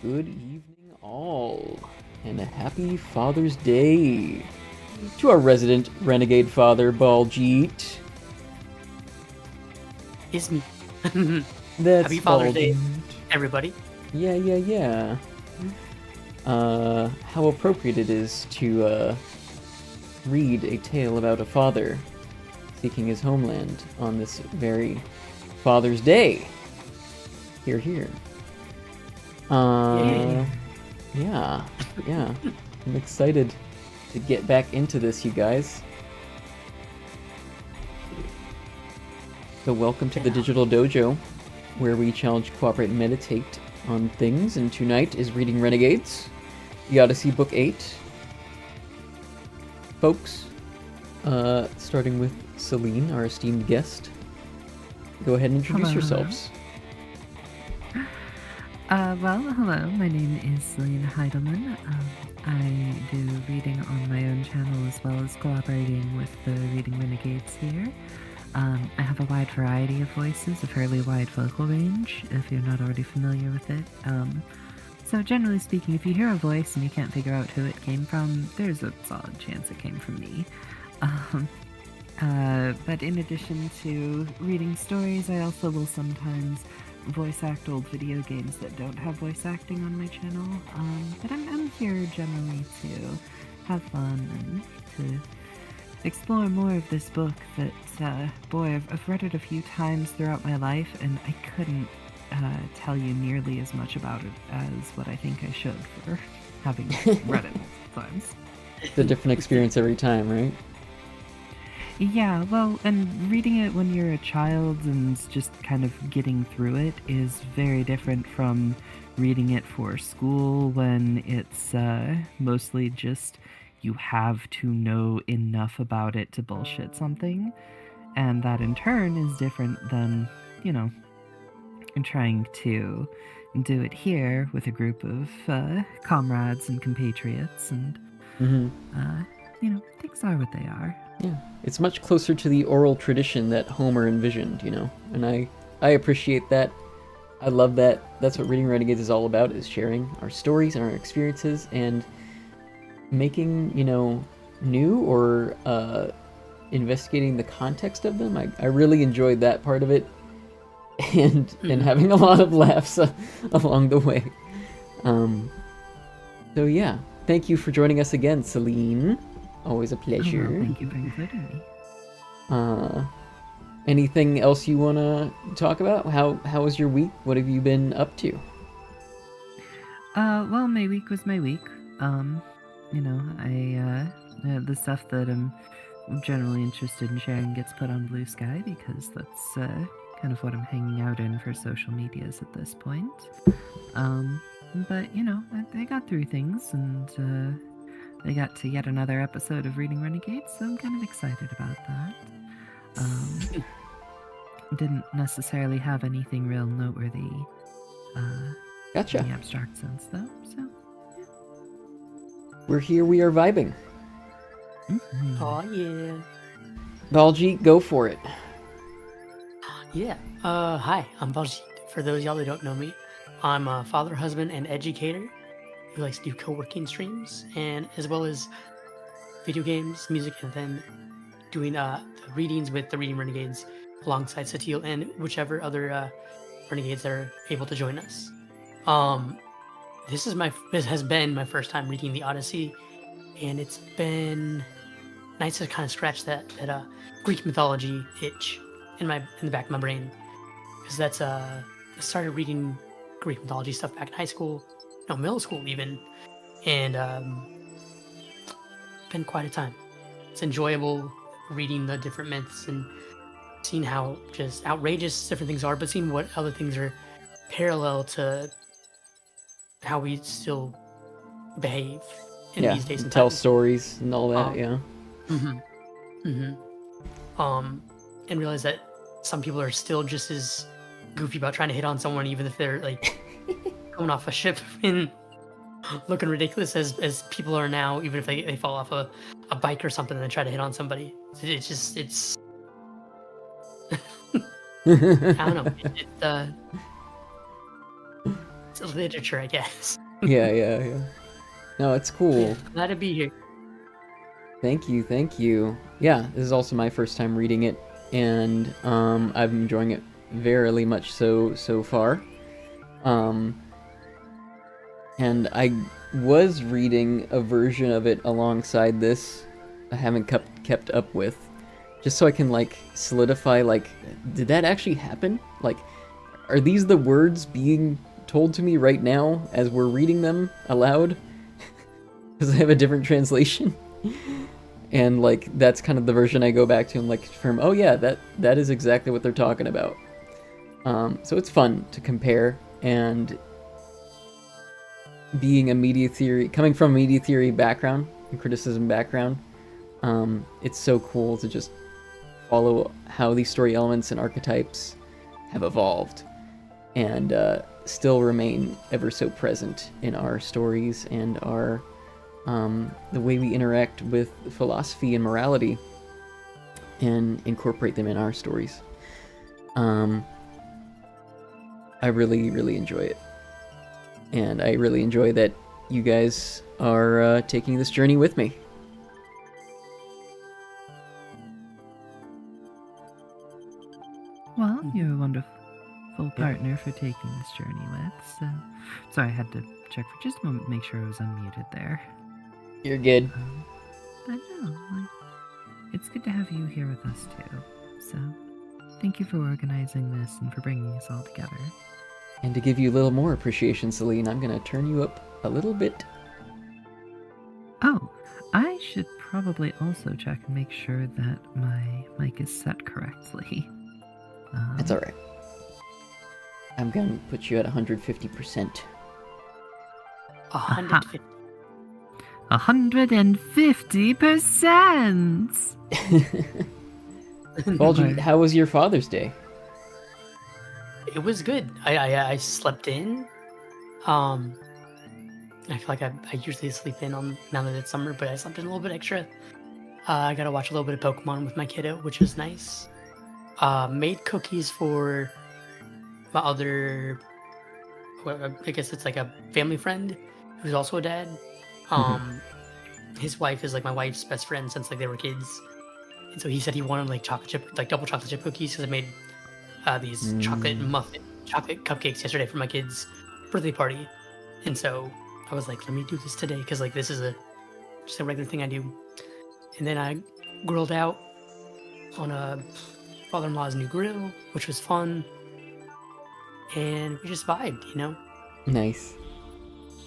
Good evening, all, and a happy Father's Day to our resident renegade father, Baljeet. Is me. That's Happy Father's Day, Baljeet. everybody. Yeah. How appropriate it is to read a tale about a father seeking his homeland on this very Father's Day. Here, here. Yay. Yeah. I'm excited to get back into this, you guys. So welcome to the Digital Dojo, where we challenge, cooperate, and meditate on things, and tonight is reading Renegades, the Odyssey Book 8. Folks, starting with Celine, our esteemed guest. Go ahead and introduce yourselves. Hello, my name is Celine Heidelman. I do reading on my own channel as well as cooperating with the Reading Renegades here. I have a wide variety of voices, a fairly wide vocal range, if you're not already familiar with it. So generally speaking, if you hear a voice and you can't figure out who it came from, there's a solid chance it came from me. But in addition to reading stories, I also will sometimes voice act old video games that don't have voice acting on my channel. But I'm here generally to have fun and to explore more of this book that, boy, I've read it a few times throughout my life, and I couldn't tell you nearly as much about it as what I think I should for having read it multiple times. It's a different experience every time, right? Yeah, well, and reading it when you're a child and just kind of getting through it is very different from reading it for school when it's mostly just you have to know enough about it to bullshit something. And that in turn is different than, trying to do it here with a group of comrades and compatriots, and things are what they are. Yeah, it's much closer to the oral tradition that Homer envisioned, and I appreciate that. I love that. That's what Reading Renegades is all about, is sharing our stories and our experiences and making, new or investigating the context of them. I really enjoyed that part of it, and having a lot of laughs along the way. So yeah, thank you for joining us again, Celine. Always a pleasure. Oh, thank you for including me. Anything else you want to talk about? How was your week? What have you been up to? Well, my week was my week. The stuff that I'm generally interested in sharing gets put on Blue Sky because that's kind of what I'm hanging out in for social medias at this point. But I got through things, and I got to yet another episode of Reading Renegades, so I'm kind of excited about that. Didn't necessarily have anything real noteworthy Gotcha. in the abstract sense, though, so yeah. We're here, we are vibing. Mm-hmm. Oh yeah. Baljeet, go for it. Yeah. Hi, I'm Baljeet. For those of y'all that don't know me, I'm a father, husband, and educator who likes to do co-working streams, and as well as video games, music, and then doing the readings with the Reading Renegades alongside Satil and whichever other renegades that are able to join us. This has been my first time reading the Odyssey, and it's been nice to kind of scratch that Greek mythology itch in the back of my brain, because that's I started reading Greek mythology stuff back in high school, no, middle school even, and been quite a time. It's enjoyable reading the different myths and seeing how just outrageous different things are, but seeing what other things are parallel to how we still behave in these days and tell times. stories and all that. And realize that some people are still just as goofy about trying to hit on someone, even if they're like coming off a ship and looking ridiculous as people are now, even if they fall off a bike or something and then try to hit on somebody. It's I don't know. It's literature, I guess. Yeah. No, it's cool. Glad to be here. Thank you. Yeah, this is also my first time reading it, and I've been enjoying it very much so far. And I was reading a version of it alongside this. I haven't kept up with, just so I can like solidify. Like, did that actually happen? Like, are these the words being told to me right now as we're reading them aloud? Because I have a different translation. And like that's kind of the version I go back to and like confirm, oh yeah, that is exactly what they're talking about. So it's fun to compare, and being a media theory, coming from a media theory background and criticism background, it's so cool to just follow how these story elements and archetypes have evolved and still remain ever so present in our stories and our the way we interact with philosophy and morality and incorporate them in our stories. I really enjoy it. And I really enjoy that you guys are taking this journey with me. Well, you're a wonderful partner for taking this journey with, so... Sorry, I had to check for just a moment to make sure I was unmuted there. You're good. But no, it's good to have you here with us too. So, thank you for organizing this and for bringing us all together. And to give you a little more appreciation, Celine, I'm going to turn you up a little bit. Oh, I should probably also check and make sure that my mic is set correctly. That's alright. I'm going to put you at 150%. 150. 150%! Balji, how was your Father's Day? It was good. I slept in. I feel like I usually sleep in on now that it's summer, but I slept in a little bit extra. I got to watch a little bit of Pokemon with my kiddo, which is nice. Made cookies for my other, well, I guess it's like a family friend who's also a dad. His wife is like my wife's best friend since like they were kids, and so he said he wanted like double chocolate chip cookies because I made these chocolate cupcakes yesterday for my kid's birthday party, and so I was like, let me do this today because like this is just a regular thing I do. And then I grilled out on a father-in-law's new grill, which was fun, and we just vibed, you know. Nice.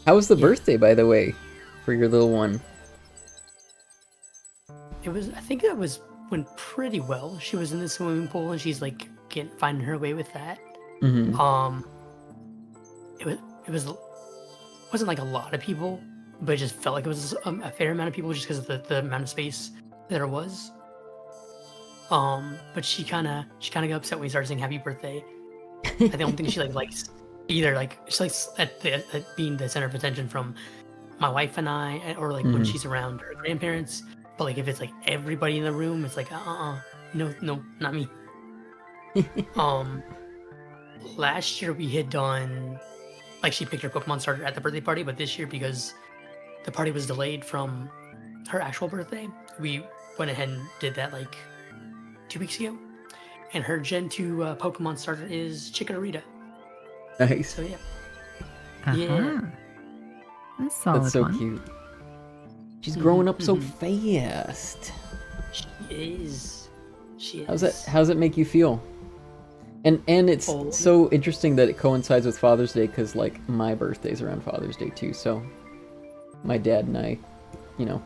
How was the birthday, by the way, for your little one? I think that went pretty well. She was in the swimming pool and she's like finding her way with that. Mm-hmm. It wasn't like a lot of people, but it just felt like it was a fair amount of people just because of the amount of space that there was. But she kind of got upset when we started saying happy birthday. I don't think she likes either. Like she likes at being the center of attention from my wife and I, or like when she's around her grandparents. But like if it's like everybody in the room, it's like no, not me. Last year we had done like she picked her Pokemon starter at the birthday party, but this year because the party was delayed from her actual birthday, we went ahead and did that like 2 weeks ago. And her Gen 2 Pokemon starter is Chikorita. Nice. So yeah. Yeah. That's solid. That's so one. cute. She's growing up so fast. She is. How's it make you feel? And it's so interesting that it coincides with Father's Day because like my birthday's around Father's Day too. So my dad and I, you know,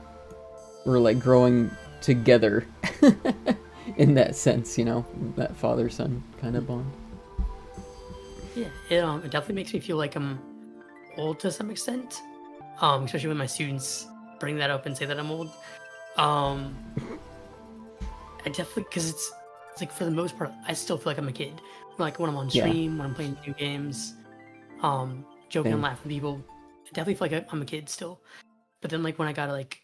we're like growing together in that sense, you know, that father-son kind of bond. Yeah, it definitely makes me feel like I'm old to some extent, especially when my students bring that up and say that I'm old. I definitely, because it's like for the most part, I still feel like I'm a kid. Like when I'm on stream, when I'm playing video games, joking and laughing with people, I definitely feel like I'm a kid still. But then like when I gotta like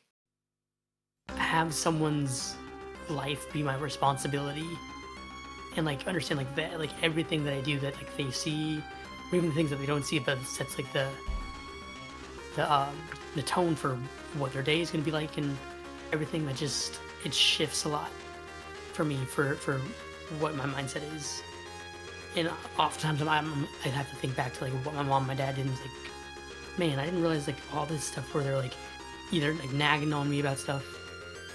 have someone's life be my responsibility and like understand like that, like everything that I do that like they see or even the things that they don't see, but sets like the tone for what their day is going to be like and everything. That just it shifts a lot for me for what my mindset is. And oftentimes I'd have to think back to like what my mom and my dad did, and it's like, man, I didn't realize like all this stuff where they're like either like nagging on me about stuff,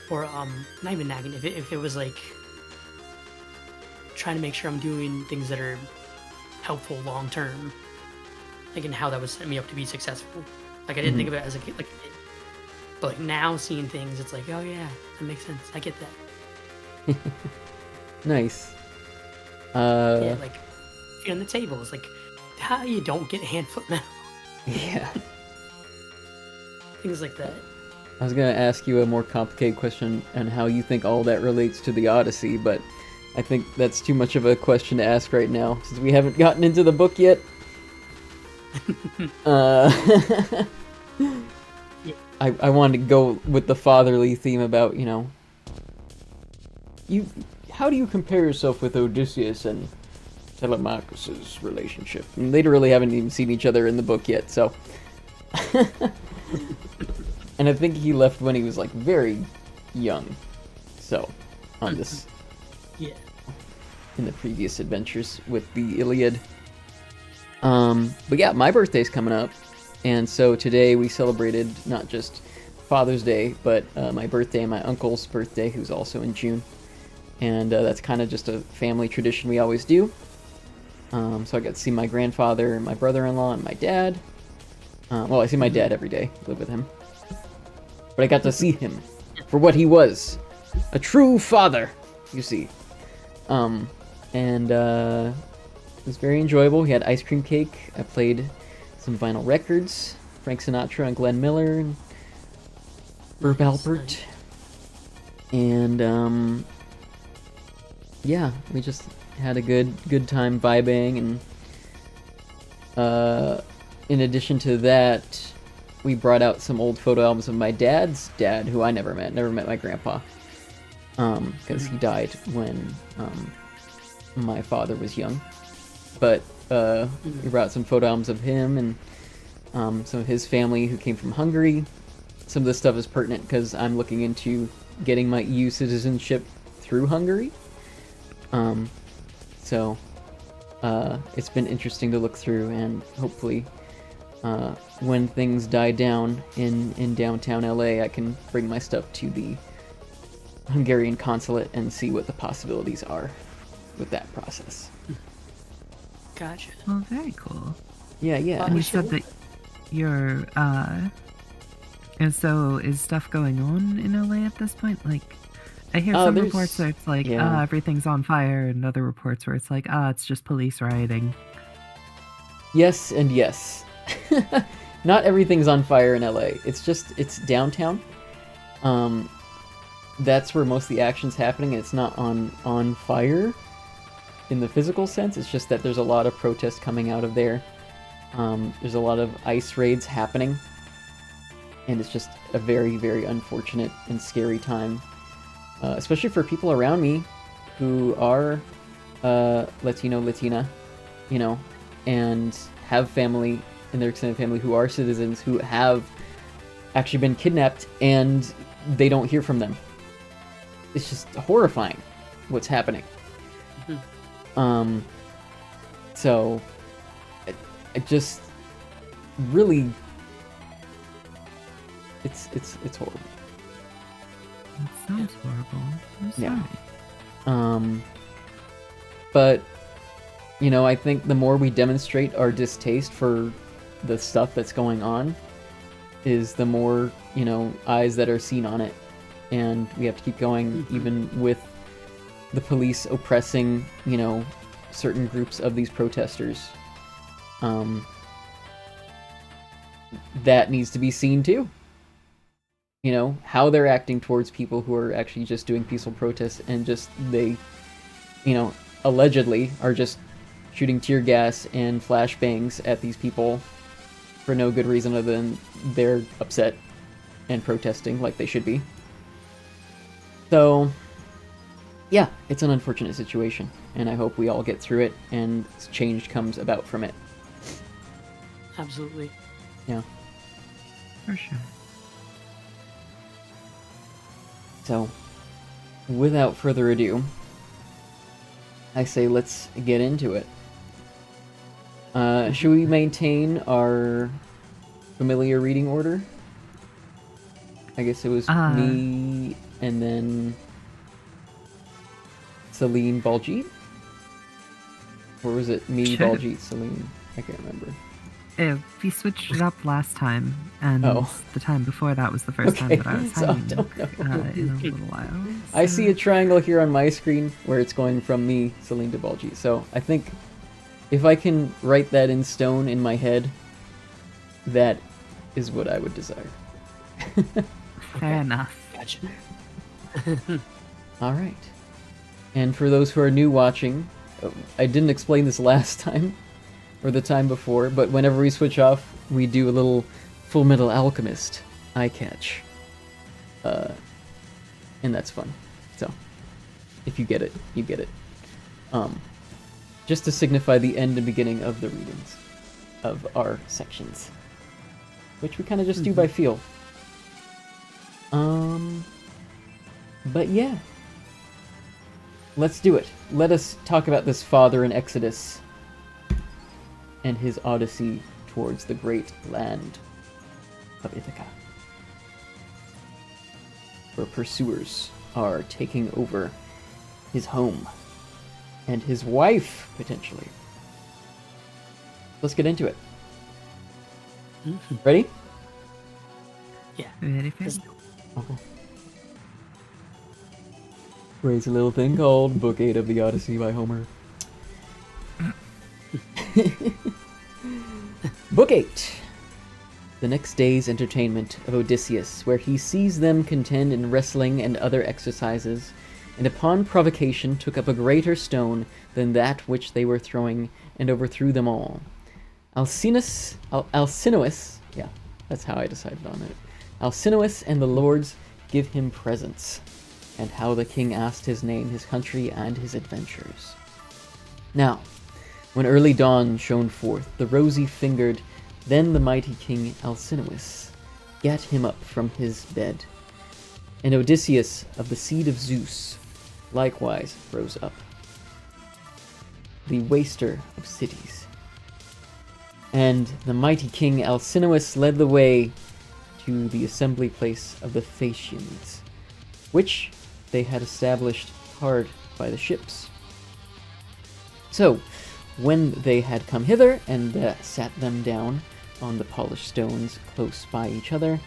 or not even nagging, if it was like trying to make sure I'm doing things that are helpful long term, like, and how that would set me up to be successful. Like I didn't think of it as a kid, like, but like now seeing things, it's like, oh yeah, that makes sense. I get that. Nice. Yeah, like feet on the table. It's like how you don't get hand, foot, mouth. Yeah. Things like that. I was gonna ask you a more complicated question on how you think all that relates to the Odyssey, but I think that's too much of a question to ask right now, since we haven't gotten into the book yet. I wanted to go with the fatherly theme about, you know, how do you compare yourself with Odysseus and Telemachus's relationship? And they really haven't even seen each other in the book yet, so. And I think he left when he was like very young, so on this. Yeah. In the previous adventures with the Iliad. But yeah, my birthday's coming up, and so today we celebrated not just Father's Day, but my birthday and my uncle's birthday, who's also in June. And that's kind of just a family tradition we always do. So I got to see my grandfather and my brother-in-law and my dad. Well, I see my dad every day, live with him. But I got to see him for what he was, a true father, you see. And it was very enjoyable. He had ice cream cake. I played some vinyl records, Frank Sinatra and Glenn Miller and Herb Alpert. And yeah, we just had a good time vibing. And in addition to that, we brought out some old photo albums of my dad's dad, who I never met my grandpa, because he died when my father was young. But we brought some photo albums of him and some of his family who came from Hungary. Some of this stuff is pertinent because I'm looking into getting my EU citizenship through Hungary. So it's been interesting to look through, and hopefully when things die down in downtown LA, I can bring my stuff to the Hungarian consulate and see what the possibilities are with that process. Gotcha. Well, very cool. Yeah. And you said that you're, and so is stuff going on in LA at this point? Like, I hear some reports where it's like, everything's on fire, and other reports where it's like, it's just police rioting. Yes and yes. Not everything's on fire in LA. It's downtown. That's where most of the action's happening. It's not on fire in the physical sense. It's just that there's a lot of protest coming out of there. There's a lot of ICE raids happening. And it's just a very, very unfortunate and scary time. Especially for people around me who are Latino, Latina, you know, and have family in their extended family who are citizens who have actually been kidnapped, and they don't hear from them. It's just horrifying what's happening. So I just really, it's horrible. It sounds horrible. I'm sorry. But you know, I think the more we demonstrate our distaste for the stuff that's going on, is the more, you know, eyes that are seen on it. And we have to keep going, even with the police oppressing, you know, certain groups of these protesters. That needs to be seen too. You know, how they're acting towards people who are actually just doing peaceful protests, and just they, you know, allegedly are just shooting tear gas and flashbangs at these people for no good reason other than they're upset and protesting like they should be. So, yeah, it's an unfortunate situation, and I hope we all get through it and change comes about from it. absolutely. Yeah. For sure. So, without further ado, I say let's get into it. Should we maintain our familiar reading order? I guess it was me, and then Celine, Baljeet? Or was it me, Sure. Baljeet, Celine? I can't remember. We switched it up last time, and the time before that was the first time that I was so I hanging don't know. in a little while. I see a triangle here on my screen where it's going from me, Celine, to Baljeet. So I think if I can write that in stone in my head, that is what I would desire. Fair enough. Gotcha. All right. And for those who are new watching, I didn't explain this last time, or the time before, but whenever we switch off, we do a little Full Metal Alchemist eye catch. And that's fun. So, if you get it, you get it. Just to signify the end and beginning of the readings of our sections, which we kind of just do by feel. But yeah. Let's do it. Let us talk about this father in Exodus and his odyssey towards the great land of Ithaca, where pursuers are taking over his home and his wife, potentially. Let's get into it. Ready? Yeah. Ready for Let's it? do it. Okay. Raise a little thing called Book 8 of the Odyssey by Homer. Book 8. The next day's entertainment of Odysseus, where he sees them contend in wrestling and other exercises, and upon provocation took up a greater stone than that which they were throwing, and overthrew them all. Alcinous, yeah, that's how I decided on it. Alcinous and the lords give him presents, and how the king asked his name, his country, and his adventures. Now, when early dawn shone forth, the rosy-fingered, then the mighty king Alcinous gat him up from his bed, and Odysseus of the seed of Zeus likewise rose up, the waster of cities. And the mighty king Alcinous led the way to the assembly place of the Phaeacians, which they had established hard by the ships. So, when they had come hither, and sat them down on the polished stones close by each other,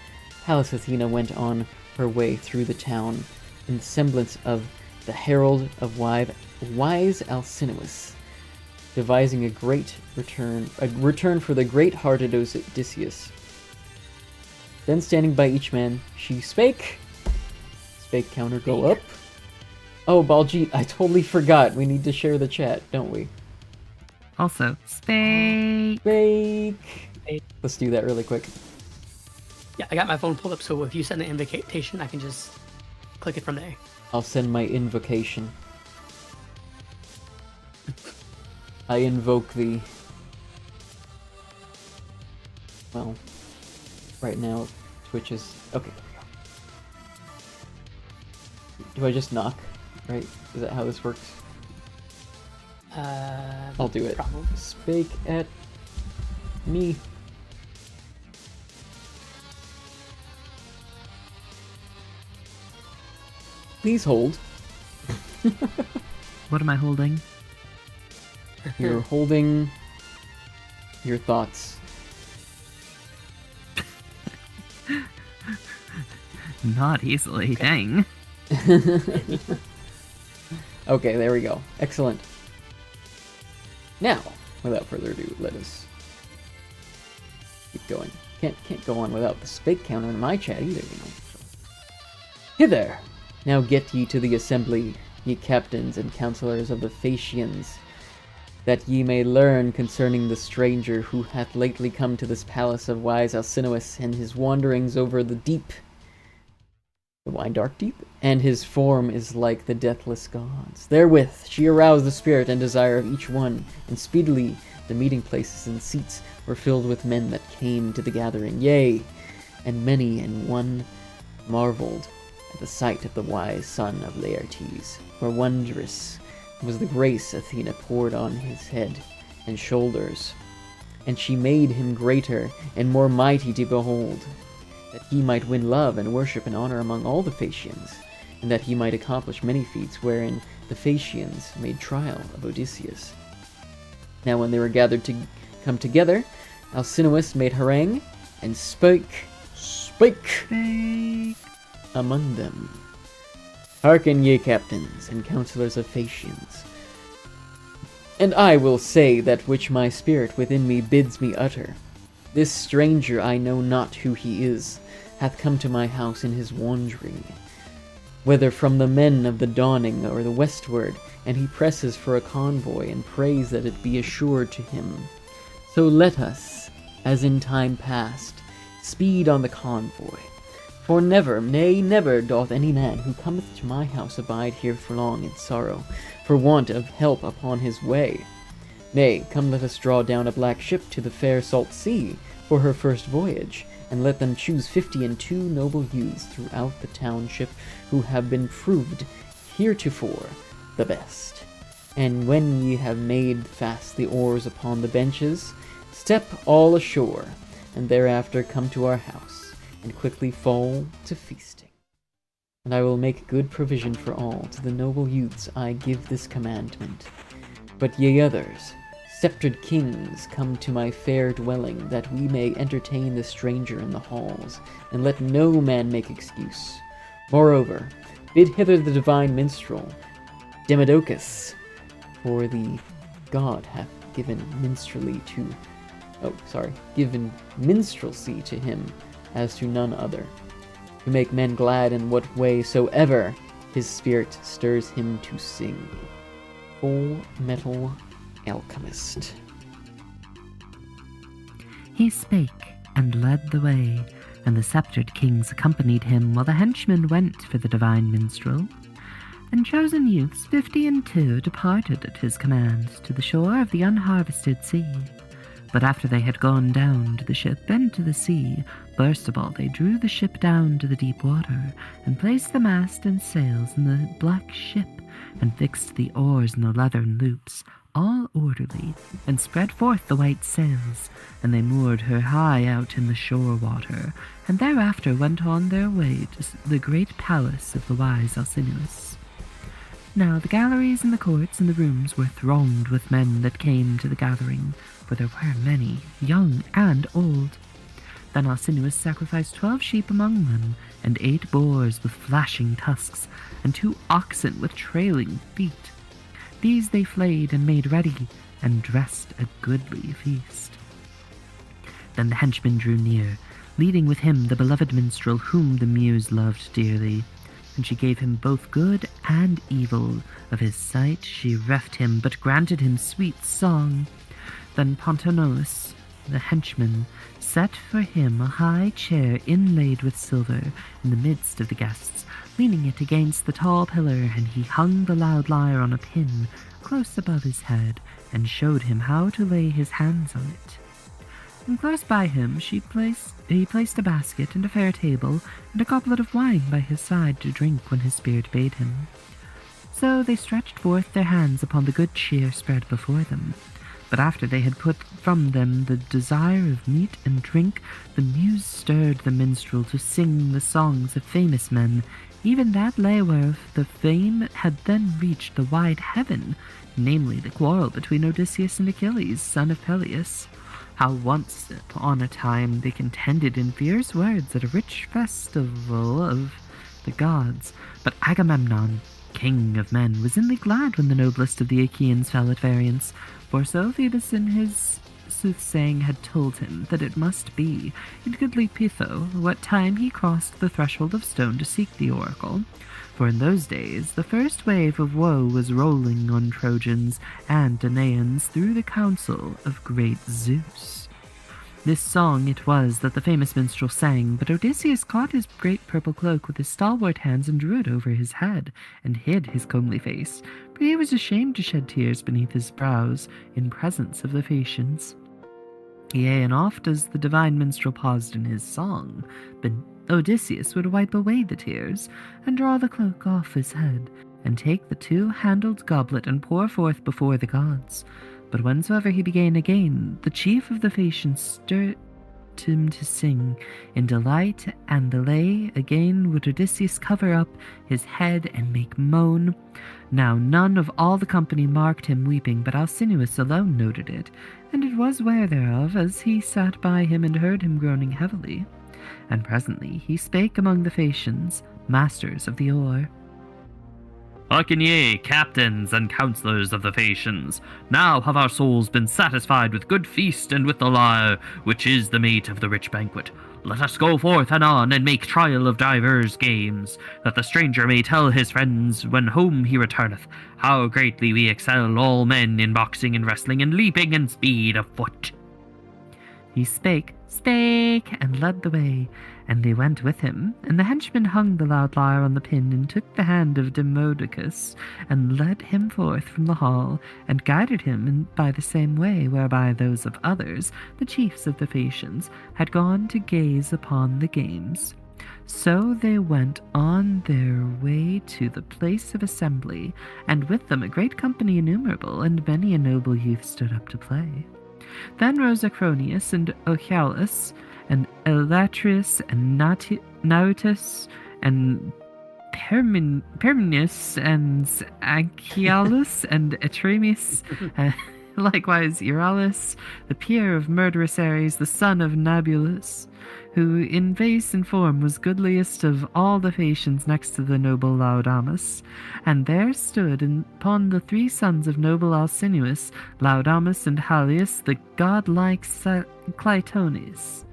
Pallas Athena went on her way through the town in the semblance of the herald of wise Alcinous, devising a return for the great-hearted Odysseus. Then standing by each man, she spake. Spake counter go up. Oh, Baljeet, I totally forgot. We need to share the chat, don't we? Also, spake. Spake. Let's do that really quick. Yeah, I got my phone pulled up, so if you send the invitation, I can just click it from there. I'll send my invocation. I invoke thee. Well, right now, Twitch is... Okay, there we go. Do I just knock? Right? Is that how this works? I'll do it. Probably. Spake at me. Please hold. What am I holding? You're holding your thoughts. Not easily, dang. Okay, there we go. Excellent. Now, without further ado, let us keep going. Can't go on without the spake counter in my chat either, you know. So. Hither! Now get ye to the assembly, ye captains and counselors of the Phaeacians, that ye may learn concerning the stranger who hath lately come to this palace of wise Alcinous, and his wanderings over the deep, the wide dark deep, and his form is like the deathless gods. Therewith she aroused the spirit and desire of each one, and speedily the meeting places and seats were filled with men that came to the gathering, yea, and many and one marveled at the sight of the wise son of Laertes, for wondrous was the grace Athena poured on his head and shoulders, and she made him greater and more mighty to behold, that he might win love and worship and honor among all the Phaeacians, and that he might accomplish many feats wherein the Phaeacians made trial of Odysseus. Now when they were gathered to come together, Alcinous made harangue, and spake among them. Hearken, ye captains and counselors of Phaeacians, and I will say that which my spirit within me bids me utter. This stranger, I know not who he is, hath come to my house in his wandering, whether from the men of the dawning or the westward, and he presses for a convoy, and prays that it be assured to him. So let us, as in time past, speed on the convoy. For never, nay, never doth any man who cometh to my house abide here for long in sorrow, for want of help upon his way. Nay, come let us draw down a black ship to the fair salt sea for her first voyage, and let them choose 52 noble youths throughout the township who have been proved heretofore the best. And when ye have made fast the oars upon the benches, step all ashore, and thereafter come to our house, and quickly fall to feasting. And I will make good provision for all. To the noble youths I give this commandment. But ye others, sceptred kings, come to my fair dwelling, that we may entertain the stranger in the halls, and let no man make excuse. Moreover, bid hither the divine minstrel, Demodocus, for the god hath given given minstrelsy to him as to none other, to make men glad in what way soever his spirit stirs him to sing. Full Metal Alchemist. He spake and led the way, and the sceptred kings accompanied him, while the henchmen went for the divine minstrel. Then chosen youths 52 departed at his command to the shore of the unharvested sea. But after they had gone down to the ship and to the sea, first of all they drew the ship down to the deep water, and placed the mast and sails in the black ship, and fixed the oars in the leathern loops, all orderly, and spread forth the white sails, and they moored her high out in the shore water, and thereafter went on their way to the great palace of the wise Alcinous. Now the galleries and the courts and the rooms were thronged with men that came to the gathering, for there were many, young and old. Then Alcinous sacrificed 12 sheep among them, and 8 boars with flashing tusks, and 2 oxen with trailing feet. These they flayed and made ready, and dressed a goodly feast. Then the henchman drew near, leading with him the beloved minstrel whom the muse loved dearly. And she gave him both good and evil. Of his sight she reft him, but granted him sweet song. Then Pontonous, the henchman, set for him a high chair inlaid with silver in the midst of the guests, leaning it against the tall pillar, and he hung the loud lyre on a pin close above his head, and showed him how to lay his hands on it. And close by him he placed a basket and a fair table, and a goblet of wine by his side to drink when his spirit bade him. So they stretched forth their hands upon the good cheer spread before them. But after they had put from them the desire of meat and drink, the muse stirred the minstrel to sing the songs of famous men, even that lay whereof the fame had then reached the wide heaven, namely the quarrel between Odysseus and Achilles, son of Peleus. How once upon a time they contended in fierce words at a rich festival of the gods, but Agamemnon, king of men, was inly glad when the noblest of the Achaeans fell at variance, for so Phoebus in his soothsaying had told him that it must be, in goodly Pytho, what time he crossed the threshold of stone to seek the oracle. For in those days the first wave of woe was rolling on Trojans and Danaans through the council of great Zeus. This song it was that the famous minstrel sang, but Odysseus caught his great purple cloak with his stalwart hands and drew it over his head, and hid his comely face, for he was ashamed to shed tears beneath his brows in presence of the Phaeacians. Yea, and oft as the divine minstrel paused in his song, but Odysseus would wipe away the tears, and draw the cloak off his head, and take the two-handled goblet and pour forth before the gods. But whensoever he began again, the chief of the Phaeacians stirred him to sing in delight, and delay again would Odysseus cover up his head and make moan. Now none of all the company marked him weeping, but Alcinous alone noted it, and it was ware thereof, as he sat by him and heard him groaning heavily. And presently he spake among the Phaeacians, masters of the oar. Hearken ye, captains and counsellors of the Phaeacians. Now have our souls been satisfied with good feast and with the lyre, which is the mate of the rich banquet. Let us go forth anon and make trial of divers games, that the stranger may tell his friends when home he returneth, how greatly we excel all men in boxing and wrestling and leaping and speed of foot. He spake, and led the way, and they went with him. And the henchman hung the loud lyre on the pin, and took the hand of Demodocus, and led him forth from the hall, and guided him by the same way whereby those of others, the chiefs of the Phaeacians, had gone to gaze upon the games. So they went on their way to the place of assembly, and with them a great company innumerable, and many a noble youth stood up to play. Then rose Acronius and Ochialus, and Elatrius and Nautus, and Perminus, and Anchialus, and Etremius, likewise Euryalus, the peer of murderous Ares, the son of Nabulus, who in face and form was goodliest of all the Phaeacians next to the noble Laodamas. And there stood upon the three sons of noble Alcinous, Laodamas and Halius, the godlike Clytonius.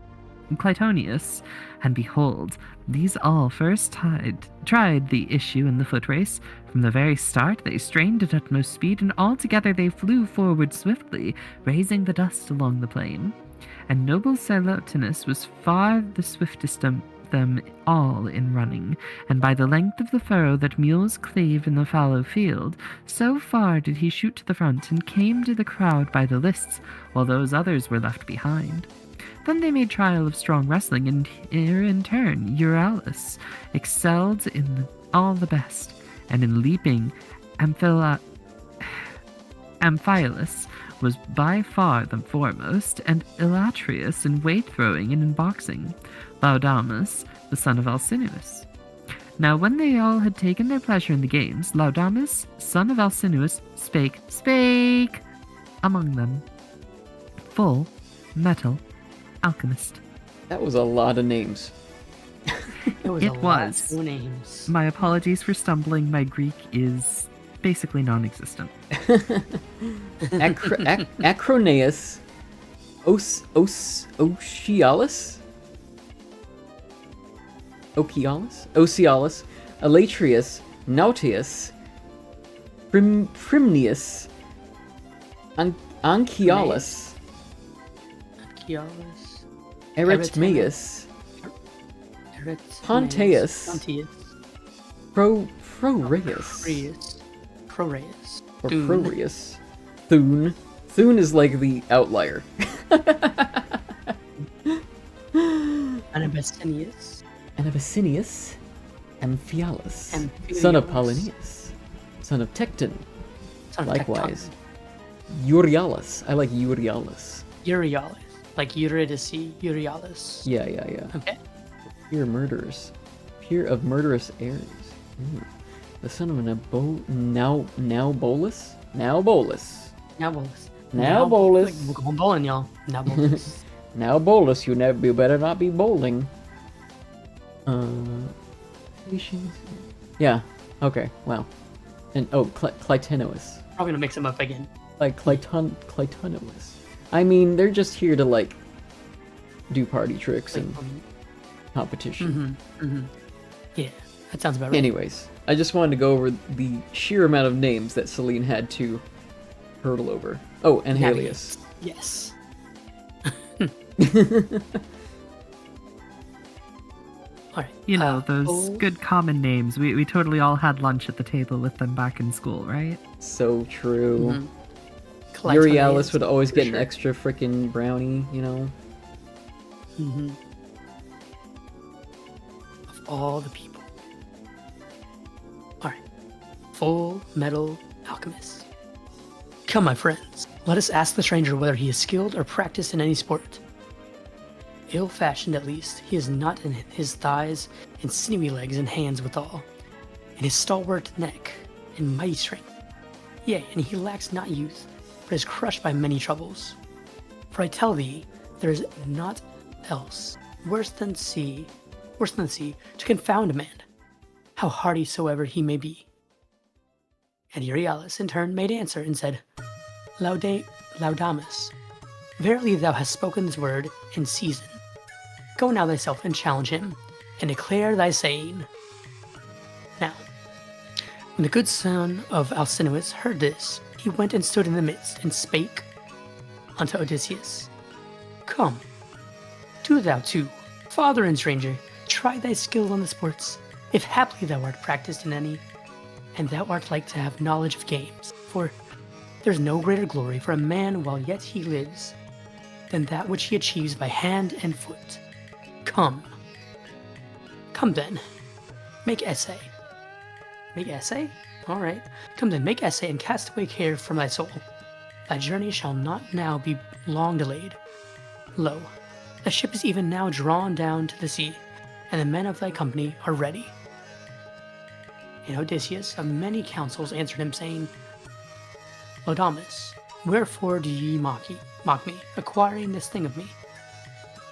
And behold, these all first tried the issue in the foot race. From the very start they strained at utmost speed, and all together they flew forward swiftly, raising the dust along the plain. And noble Silotinus was far the swiftest of them all in running, and by the length of the furrow that mules cleave in the fallow field, so far did he shoot to the front, and came to the crowd by the lists, while those others were left behind. Then they made trial of strong wrestling, and here in turn Euryalus excelled in all the best, and in leaping Amphialus was by far the foremost, and Elatrius in weight throwing and in boxing, Laodamas, the son of Alcinous. Now when they all had taken their pleasure in the games, Laodamas, son of Alcinous, spake among them. Full Metal Alchemist. That was a lot of names. It was. Two names. My apologies for stumbling. My Greek is basically non-existent. Acroneus, Ochialus, Elatrius, Nautius, Primnius, Anchialus, Eretmeus, Ponteus, Proreus, or Proreus, Thune. Thune is like the outlier. Anabasinius, Amphialus, son of Polynius, son of Tecton. Likewise, Euryalus. I like Euryalus. Euryalus, like Eurydice, Euryalus. Yeah. Okay. Peer of murderous heirs. The son of Naubolus. Now bolus. We're going bowling, y'all. Now bolus. Naubolus, you better not be bowling. Yeah. Okay. Wow. And Clytenus. Probably gonna mix them up again. Like Clytenus. I mean, they're just here to like do party tricks and competition. Yeah, that sounds about right. Anyways, I just wanted to go over the sheer amount of names that Celine had to hurdle over. Oh, and Halius. Yes. All right. You know, those good common names. We totally all had lunch at the table with them back in school, right? So true. collects when they Euryalus would ends, always for get an sure. extra freaking brownie, you know? Mm-hmm. Of all the people. Alright. Full Metal Alchemist. Come, my friends. Let us ask the stranger whether he is skilled or practiced in any sport. Ill-fashioned at least, he is not in his thighs and sinewy legs and hands withal, in his stalwart neck and mighty strength. Yea, and he lacks not youth, but is crushed by many troubles. For I tell thee, there is naught else worse than the sea, to confound a man, how hardy soever he may be. And Euryalus in turn made answer and said, Laudamus, verily thou hast spoken this word in season. Go now thyself and challenge him, and declare thy saying. Now, when the good son of Alcinous heard this, he went and stood in the midst, and spake unto Odysseus, Come, do thou too, father and stranger, try thy skill on the sports, if haply thou art practised in any, and thou art like to have knowledge of games. For there's no greater glory for a man while yet he lives, than that which he achieves by hand and foot. Come then, make essay. Make essay? Alright. Come then, make essay and cast away care from thy soul. Thy journey shall not now be long delayed. Lo, the ship is even now drawn down to the sea, and the men of thy company are ready. And Odysseus of many counsels answered him, saying, Laudamus, wherefore do ye mock me, acquiring this thing of me?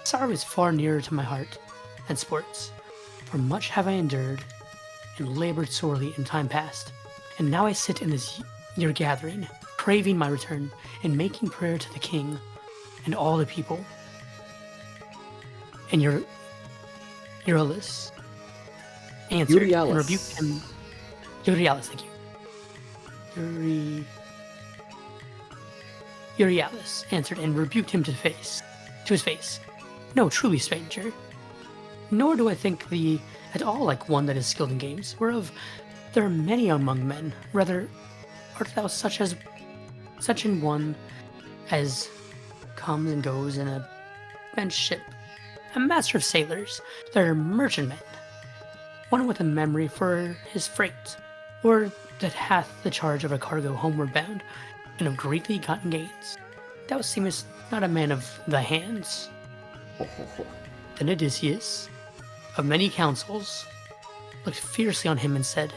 Sorrow is far nearer to my heart than sports, for much have I endured and labored sorely in time past, and now I sit in this your gathering, craving my return, and making prayer to the king and all the people. And Euryalus answered and rebuked him. Euryalus, thank you. Euryalus answered and rebuked him to his face. No, truly, stranger. Nor do I think thee at all like one that is skilled in games, whereof there are many among men. Rather, art thou such an one as comes and goes in a bench ship, a master of sailors that are merchantmen, one with a memory for his freight, or that hath the charge of a cargo homeward bound, and of greatly gotten gains. Thou seemest not a man of thy hands. Then Odysseus, of many counsels, looked fiercely on him and said,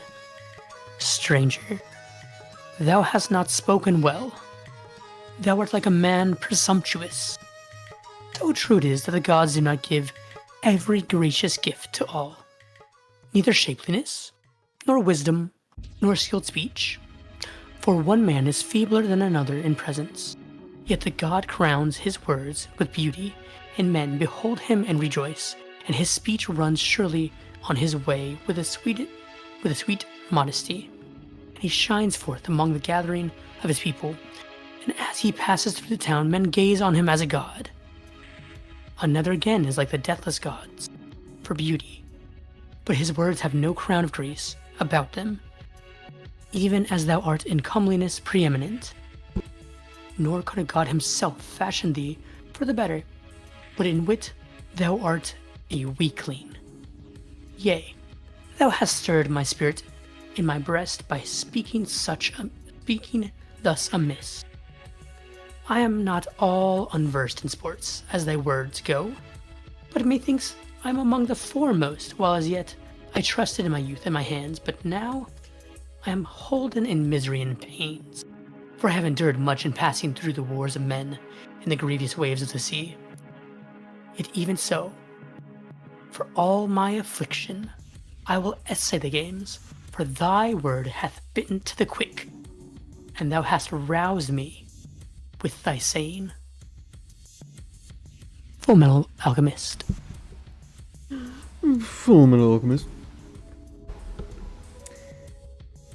Stranger, thou hast not spoken well. Thou art like a man presumptuous. So true it is that the gods do not give every gracious gift to all, neither shapeliness, nor wisdom, nor skilled speech. For one man is feebler than another in presence, yet the god crowns his words with beauty, and men behold him and rejoice, and his speech runs surely on his way with a sweet modesty. And he shines forth among the gathering of his people, and as he passes through the town, men gaze on him as a god. Another again is like the deathless gods, for beauty, but his words have no crown of grace about them, even as thou art in comeliness preeminent. Nor could a god himself fashion thee for the better, but in wit thou art a weakling. Yea, thou hast stirred my spirit in my breast by speaking thus amiss. I am not all unversed in sports, as thy words go, but methinks I am among the foremost, while as yet I trusted in my youth and my hands, but now I am holden in misery and pains, for I have endured much in passing through the wars of men and the grievous waves of the sea. Yet even so, for all my affliction, I will essay the games, for thy word hath bitten to the quick, and thou hast roused me with thy saying. Full Metal Alchemist. Full Metal Alchemist.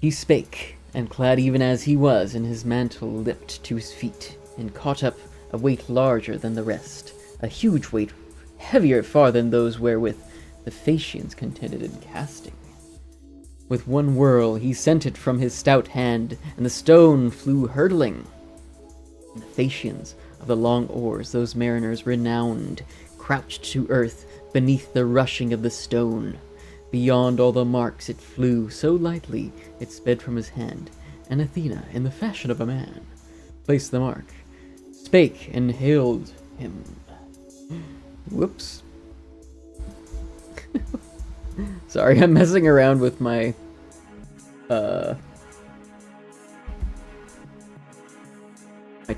He spake, and clad even as he was in his mantle, leapt to his feet, and caught up a weight larger than the rest, a huge weight, heavier far than those wherewith the Phaeacians contended in casting. With one whirl he sent it from his stout hand, and the stone flew hurtling. And the Thasians of the long oars, those mariners renowned, crouched to earth beneath the rushing of the stone. Beyond all the marks it flew, so lightly it sped from his hand, and Athena, in the fashion of a man, placed the mark, spake and hailed him. Whoops. Sorry, I'm messing around with my, my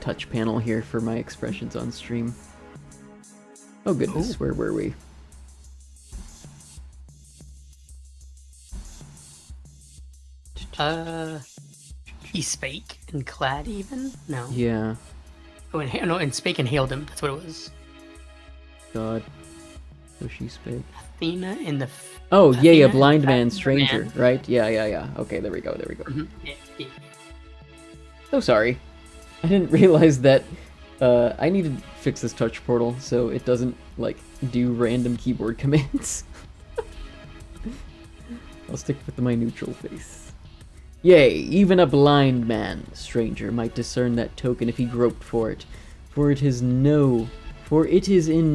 touch panel here for my expressions on stream. Oh goodness, where were we? He spake and clad even? No. Yeah. Oh, and spake and hailed him. That's what it was. God. So she spake. Athena in the... Oh, Athena yeah, and blind the man, fat stranger, man. right? Yeah. Okay, there we go. Mhm. Yeah. So sorry. I didn't realize that I need to fix this touch portal so it doesn't, like, do random keyboard commands. I'll stick with my neutral face. Yea, even a blind man, stranger, might discern that token if he groped for it, for it is in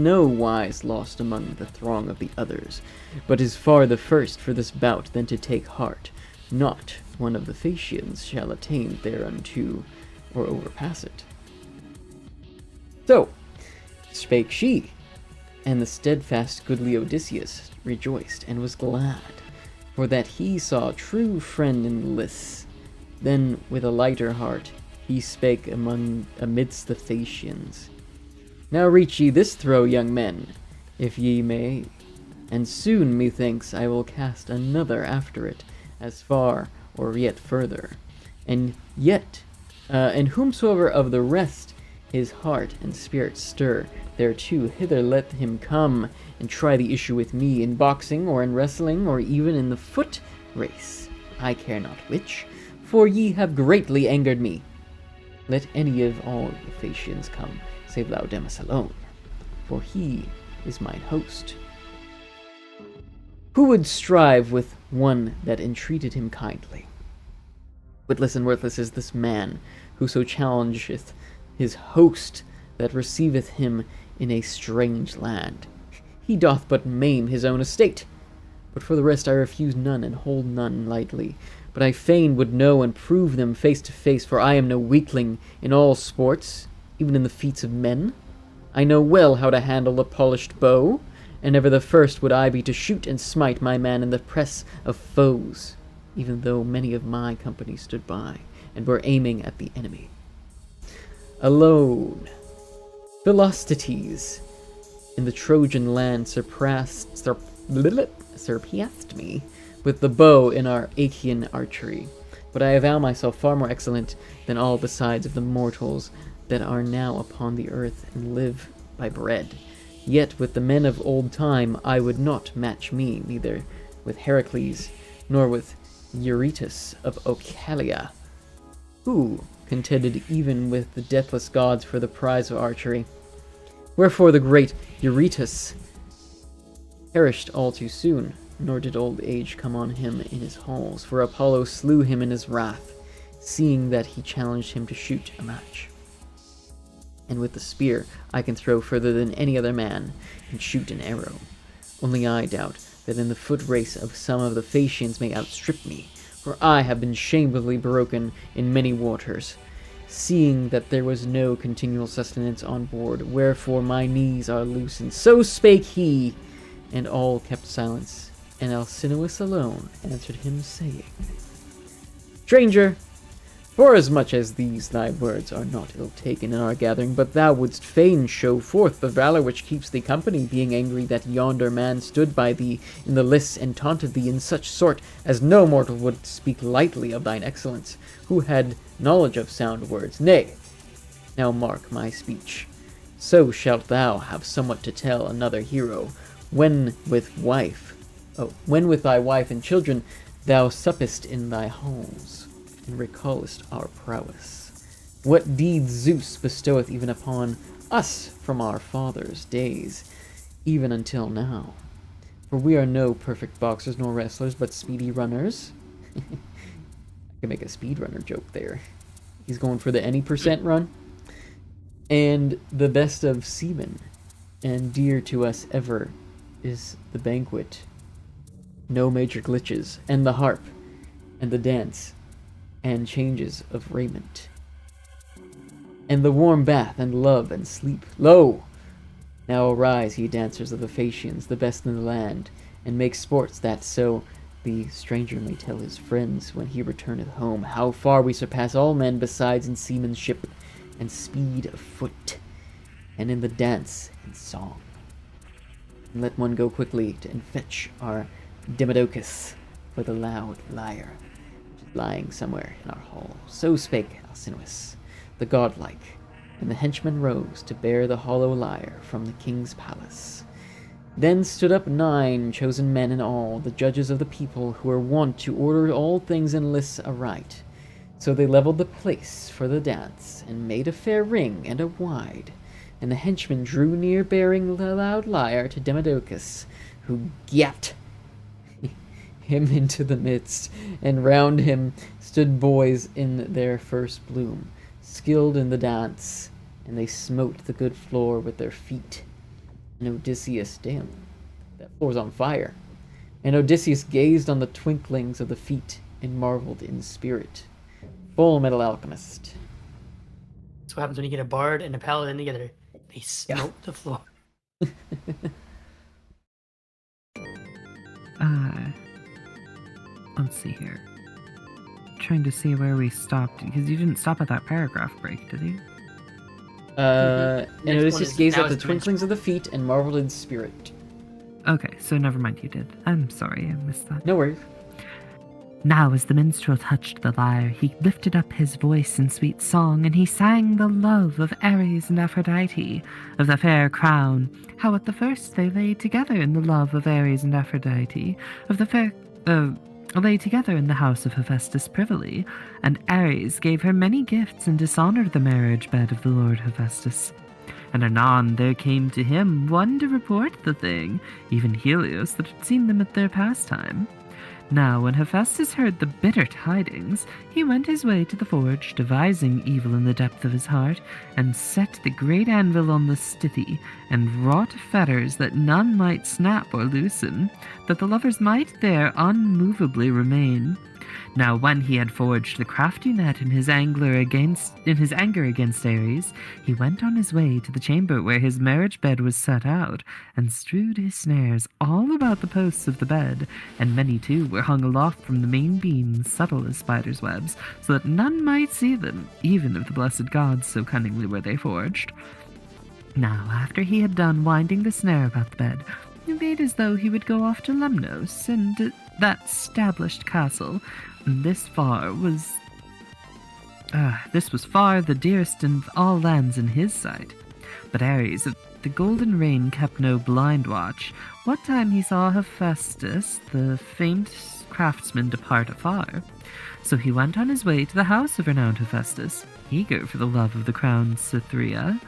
no wise lost among the throng of the others, but is far the first for this bout than to take heart. Not one of the Thasians shall attain thereunto, or overpass it. So spake she, and the steadfast goodly Odysseus rejoiced and was glad, for that he saw true friend in Lys. Then with a lighter heart he spake amidst the Thasians. Now reach ye this throw, young men, if ye may, and soon, methinks, I will cast another after it, as far or yet further. And whomsoever of the rest his heart and spirit stir thereto, hither let him come, and try the issue with me, in boxing, or in wrestling, or even in the foot race. I care not which, for ye have greatly angered me. Let any of all the Thasians come, save Laodamas alone, for he is mine host. Who would strive with one that entreated him kindly? Witless and worthless is this man, who so challengeth his host that receiveth him in a strange land. He doth but maim his own estate. But for the rest I refuse none, and hold none lightly. But I fain would know and prove them face to face, for I am no weakling in all sports, even in the feats of men. I know well how to handle a polished bow, and ever the first would I be to shoot and smite my man in the press of foes, even though many of my company stood by, and were aiming at the enemy. Alone, Philoctetes in the Trojan land surpassed me with the bow in our Achaean archery, but I avow myself far more excellent than all besides of the mortals that are now upon the earth and live by bread. Yet with the men of old time I would not match me, neither with Heracles, nor with Eurytus of Oechalia, who contended even with the deathless gods for the prize of archery. Wherefore the great Eurytus perished all too soon, nor did old age come on him in his halls, for Apollo slew him in his wrath, seeing that he challenged him to shoot a match. And with the spear I can throw further than any other man, and shoot an arrow. Only I doubt that in the foot race of some of the Phaeacians may outstrip me, for I have been shamefully broken in many waters, seeing that there was no continual sustenance on board, wherefore my knees are loosened. So spake he, and all kept silence, and Alcinous alone answered him, saying, Stranger, forasmuch as these thy words are not ill taken in our gathering, but thou wouldst fain show forth the valour which keeps thee company, being angry that yonder man stood by thee in the lists and taunted thee in such sort as no mortal would speak lightly of thine excellence, who had knowledge of sound words. Nay, now mark my speech. So shalt thou have somewhat to tell another hero, when with thy wife and children thou suppest in thy halls, and recallest our prowess. What deeds Zeus bestoweth even upon us from our fathers' days, even until now. For we are no perfect boxers nor wrestlers, but speedy runners. I can make a speedrunner joke there. He's going for the any percent run. And the best of seamen, and dear to us ever, is the banquet. No major glitches, and the harp, and the dance, and changes of raiment. And the warm bath, and love, and sleep. Lo! Now arise, ye dancers of the Phaeacians, the best in the land, and make sports that so the stranger may tell his friends when he returneth home how far we surpass all men besides in seamanship and speed of foot, and in the dance and song. And let one go quickly and fetch our Demodocus for the loud lyre, which is lying somewhere in our hall. So spake Alcinous, the godlike, and the henchman rose to bear the hollow lyre from the king's palace. Then stood up 9 chosen men in all, the judges of the people, who were wont to order all things in lists aright. So they levelled the place for the dance, and made a fair ring and a wide. And the henchman drew near, bearing the loud lyre to Demodocus, who gapped him into the midst, and round him stood boys in their first bloom, skilled in the dance, and they smote the good floor with their feet. And Odysseus, damn, that floor's on fire. And Odysseus gazed on the twinklings of the feet, and marveled in spirit. Full Metal Alchemist. That's what happens when you get a bard and a paladin together. They smoke the floor. Let's see here. Trying to see where we stopped, because you didn't stop at that paragraph break, did you? And Next one Odysseus is gazed now at the is twinklings of the feet, and marveled in spirit. Okay, so never mind, you did. I'm sorry, I missed that. No worries. Now as the minstrel touched the lyre, he lifted up his voice in sweet song, and he sang the love of Ares and Aphrodite, of the fair crown, how at the first they lay together in the love of Ares and Aphrodite, of the fair, lay together in the house of Hephaestus privily, and Ares gave her many gifts and dishonoured the marriage bed of the lord Hephaestus. And anon there came to him one to report the thing, even Helios that had seen them at their pastime. Now when Hephaestus heard the bitter tidings, he went his way to the forge, devising evil in the depth of his heart, and set the great anvil on the stithy, and wrought fetters that none might snap or loosen, that the lovers might there unmovably remain. Now when he had forged the crafty net in his anger against Ares, he went on his way to the chamber where his marriage bed was set out, and strewed his snares all about the posts of the bed, and many too were hung aloft from the main beams, subtle as spiders' webs, so that none might see them, even of the blessed gods, so cunningly were they forged. Now after he had done winding the snare about the bed, he made as though he would go off to Lemnos, and that stablished castle. This was far the dearest in all lands in his sight. But Ares of the golden rein kept no blind watch. What time he saw Hephaestus, the famed craftsman, depart afar. So he went on his way to the house of renowned Hephaestus, eager for the love of the crowned Cytherea.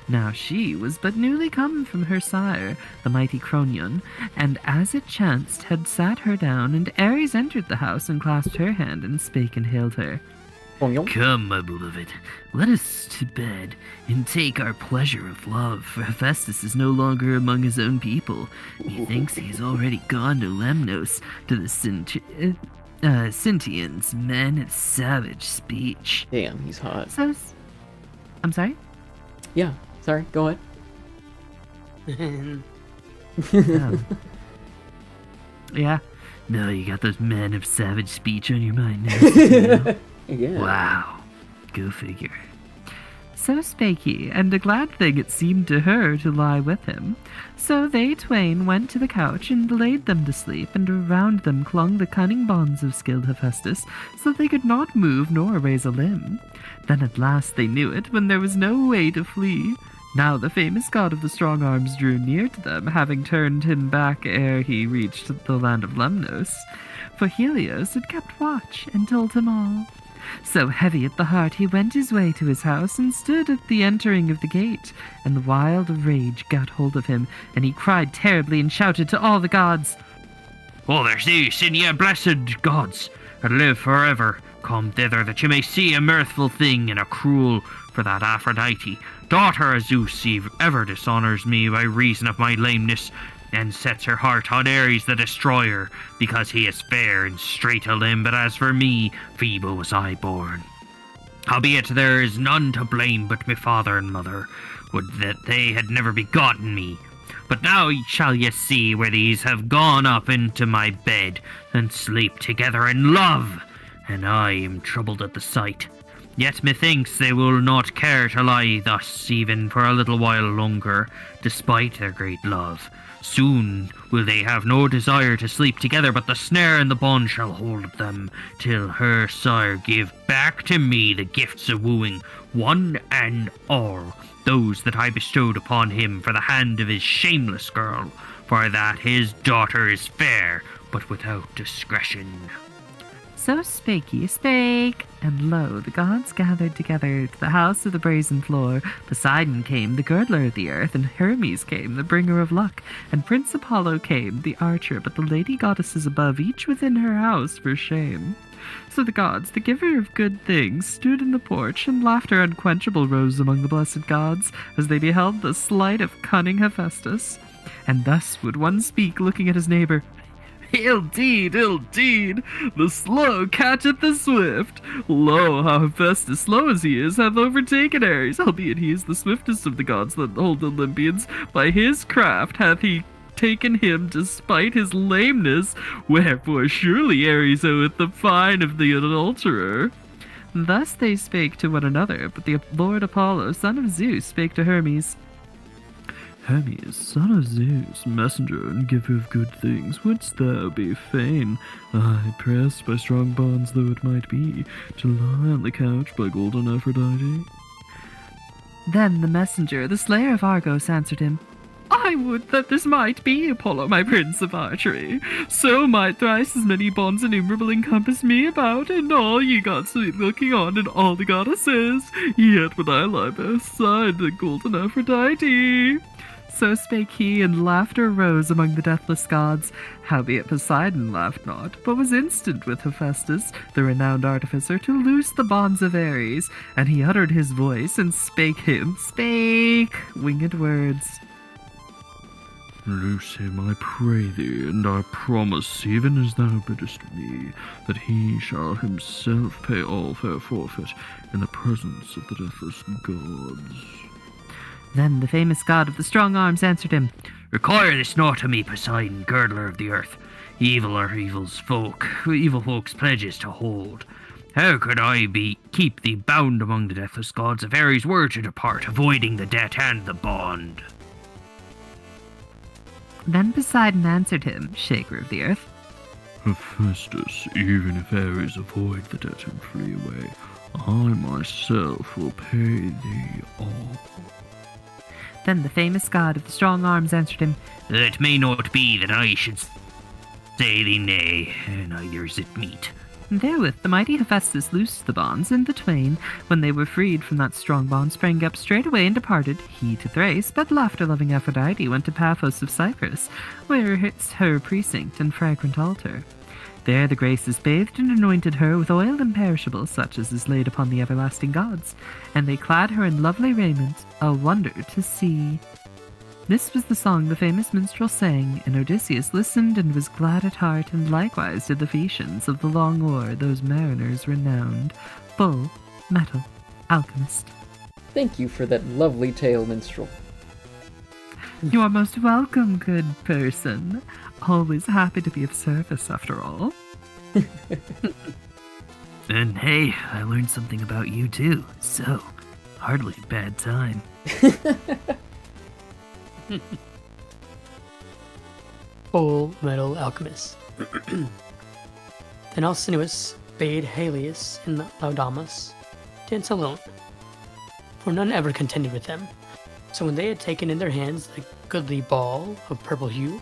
Now she was but newly come from her sire, the mighty Cronion, and as it chanced had sat her down, and Ares entered the house and clasped her hand and spake and hailed her. Come, my beloved, let us to bed, and take our pleasure of love, for Hephaestus is no longer among his own people. Methinks he is already gone to Lemnos, to the Sintians, men of savage speech. Damn, he's hot. I'm sorry? Yeah, sorry, go ahead. Yeah. No, you got those men of savage speech on your mind now. Yeah. Wow. Go figure. So spake he, and a glad thing it seemed to her to lie with him. So they twain went to the couch, and laid them to sleep, and around them clung the cunning bonds of skilled Hephaestus, so that they could not move nor raise a limb. Then at last they knew it, when there was no way to flee. Now the famous god of the strong arms drew near to them, having turned him back ere he reached the land of Lemnos. For Helios had kept watch, and told him all. So heavy at the heart he went his way to his house, and stood at the entering of the gate, and wild rage got hold of him, and he cried terribly and shouted to all the gods, Oh, there's these in ye blessed gods, and live forever. Come thither, that you may see a mirthful thing and a cruel, for that Aphrodite, daughter of Zeus, ever dishonours me by reason of my lameness, and sets her heart on Ares the Destroyer, because he is fair and straight a limb, but as for me, feeble was I born. Howbeit there is none to blame but my father and mother, would that they had never begotten me. But now shall ye see where these have gone up into my bed, and sleep together in love, and I am troubled at the sight. Yet methinks they will not care to lie thus even for a little while longer, despite their great love. Soon will they have no desire to sleep together, but the snare and the bond shall hold them, till her sire give back to me the gifts of wooing, one and all, those that I bestowed upon him for the hand of his shameless girl, for that his daughter is fair, but without discretion. So spake he spake, and lo, the gods gathered together to the house of the brazen floor. Poseidon came, the girdler of the earth, and Hermes came, the bringer of luck, and Prince Apollo came, the archer, but the lady goddesses above, each within her house for shame. So the gods, the giver of good things, stood in the porch, and laughter unquenchable rose among the blessed gods, as they beheld the sleight of cunning Hephaestus. And thus would one speak, looking at his neighbor, Ill deed, the slow catcheth the swift. Lo, how Hephaestus, slow as he is, hath overtaken Ares, albeit he is the swiftest of the gods that hold Olympians. By his craft hath he taken him despite his lameness, wherefore surely Ares oweth the fine of the adulterer. Thus they spake to one another, but the Lord Apollo, son of Zeus, spake to Hermes. Hermes, son of Zeus, messenger and giver of good things, wouldst thou be fain, I pressed by strong bonds though it might be, to lie on the couch by golden Aphrodite? Then the messenger, the slayer of Argos, answered him, I would that this might be, Apollo, my prince of archery. So might thrice as many bonds innumerable encompass me about, and all ye gods be looking on, and all the goddesses. Yet would I lie beside the golden Aphrodite. So spake he, and laughter arose among the deathless gods. Howbeit Poseidon laughed not, but was instant with Hephaestus, the renowned artificer, to loose the bonds of Ares. And he uttered his voice, and spake winged words. Loose him, I pray thee, and I promise, even as thou biddest me, that he shall himself pay all fair forfeit in the presence of the deathless gods. Then the famous god of the strong arms answered him, Require this not to me, Poseidon, girdler of the earth. Evil are evil folks' pledges to hold. How could I keep thee bound among the deathless gods if Ares were to depart, avoiding the debt and the bond? Then Poseidon answered him, shaker of the earth, Hephaestus, even if Ares avoid the debt and flee away, I myself will pay thee all. Then the famous god of the strong arms answered him, It may not be that I should say thee nay, neither is it meet. And therewith the mighty Hephaestus loosed the bonds, and the twain, when they were freed from that strong bond, sprang up straightway and departed, he to Thrace, but laughter-loving Aphrodite went to Paphos of Cyprus, where is her precinct and fragrant altar. There the Graces bathed and anointed her with oil imperishable, such as is laid upon the everlasting gods, and they clad her in lovely raiment, a wonder to see. This was the song the famous minstrel sang, and Odysseus listened and was glad at heart, and likewise did the Phaeacians of the long oar, those mariners renowned, Bull, Metal, Alchemist. Thank you for that lovely tale, minstrel. You are most welcome, good person. Always happy to be of service, after all. And hey, I learned something about you too, so hardly a bad time. Full Metal Alchemist. Then Alcinous bade Helios and Laodamas dance alone, for none ever contended with them. So when they had taken in their hands the goodly ball of purple hue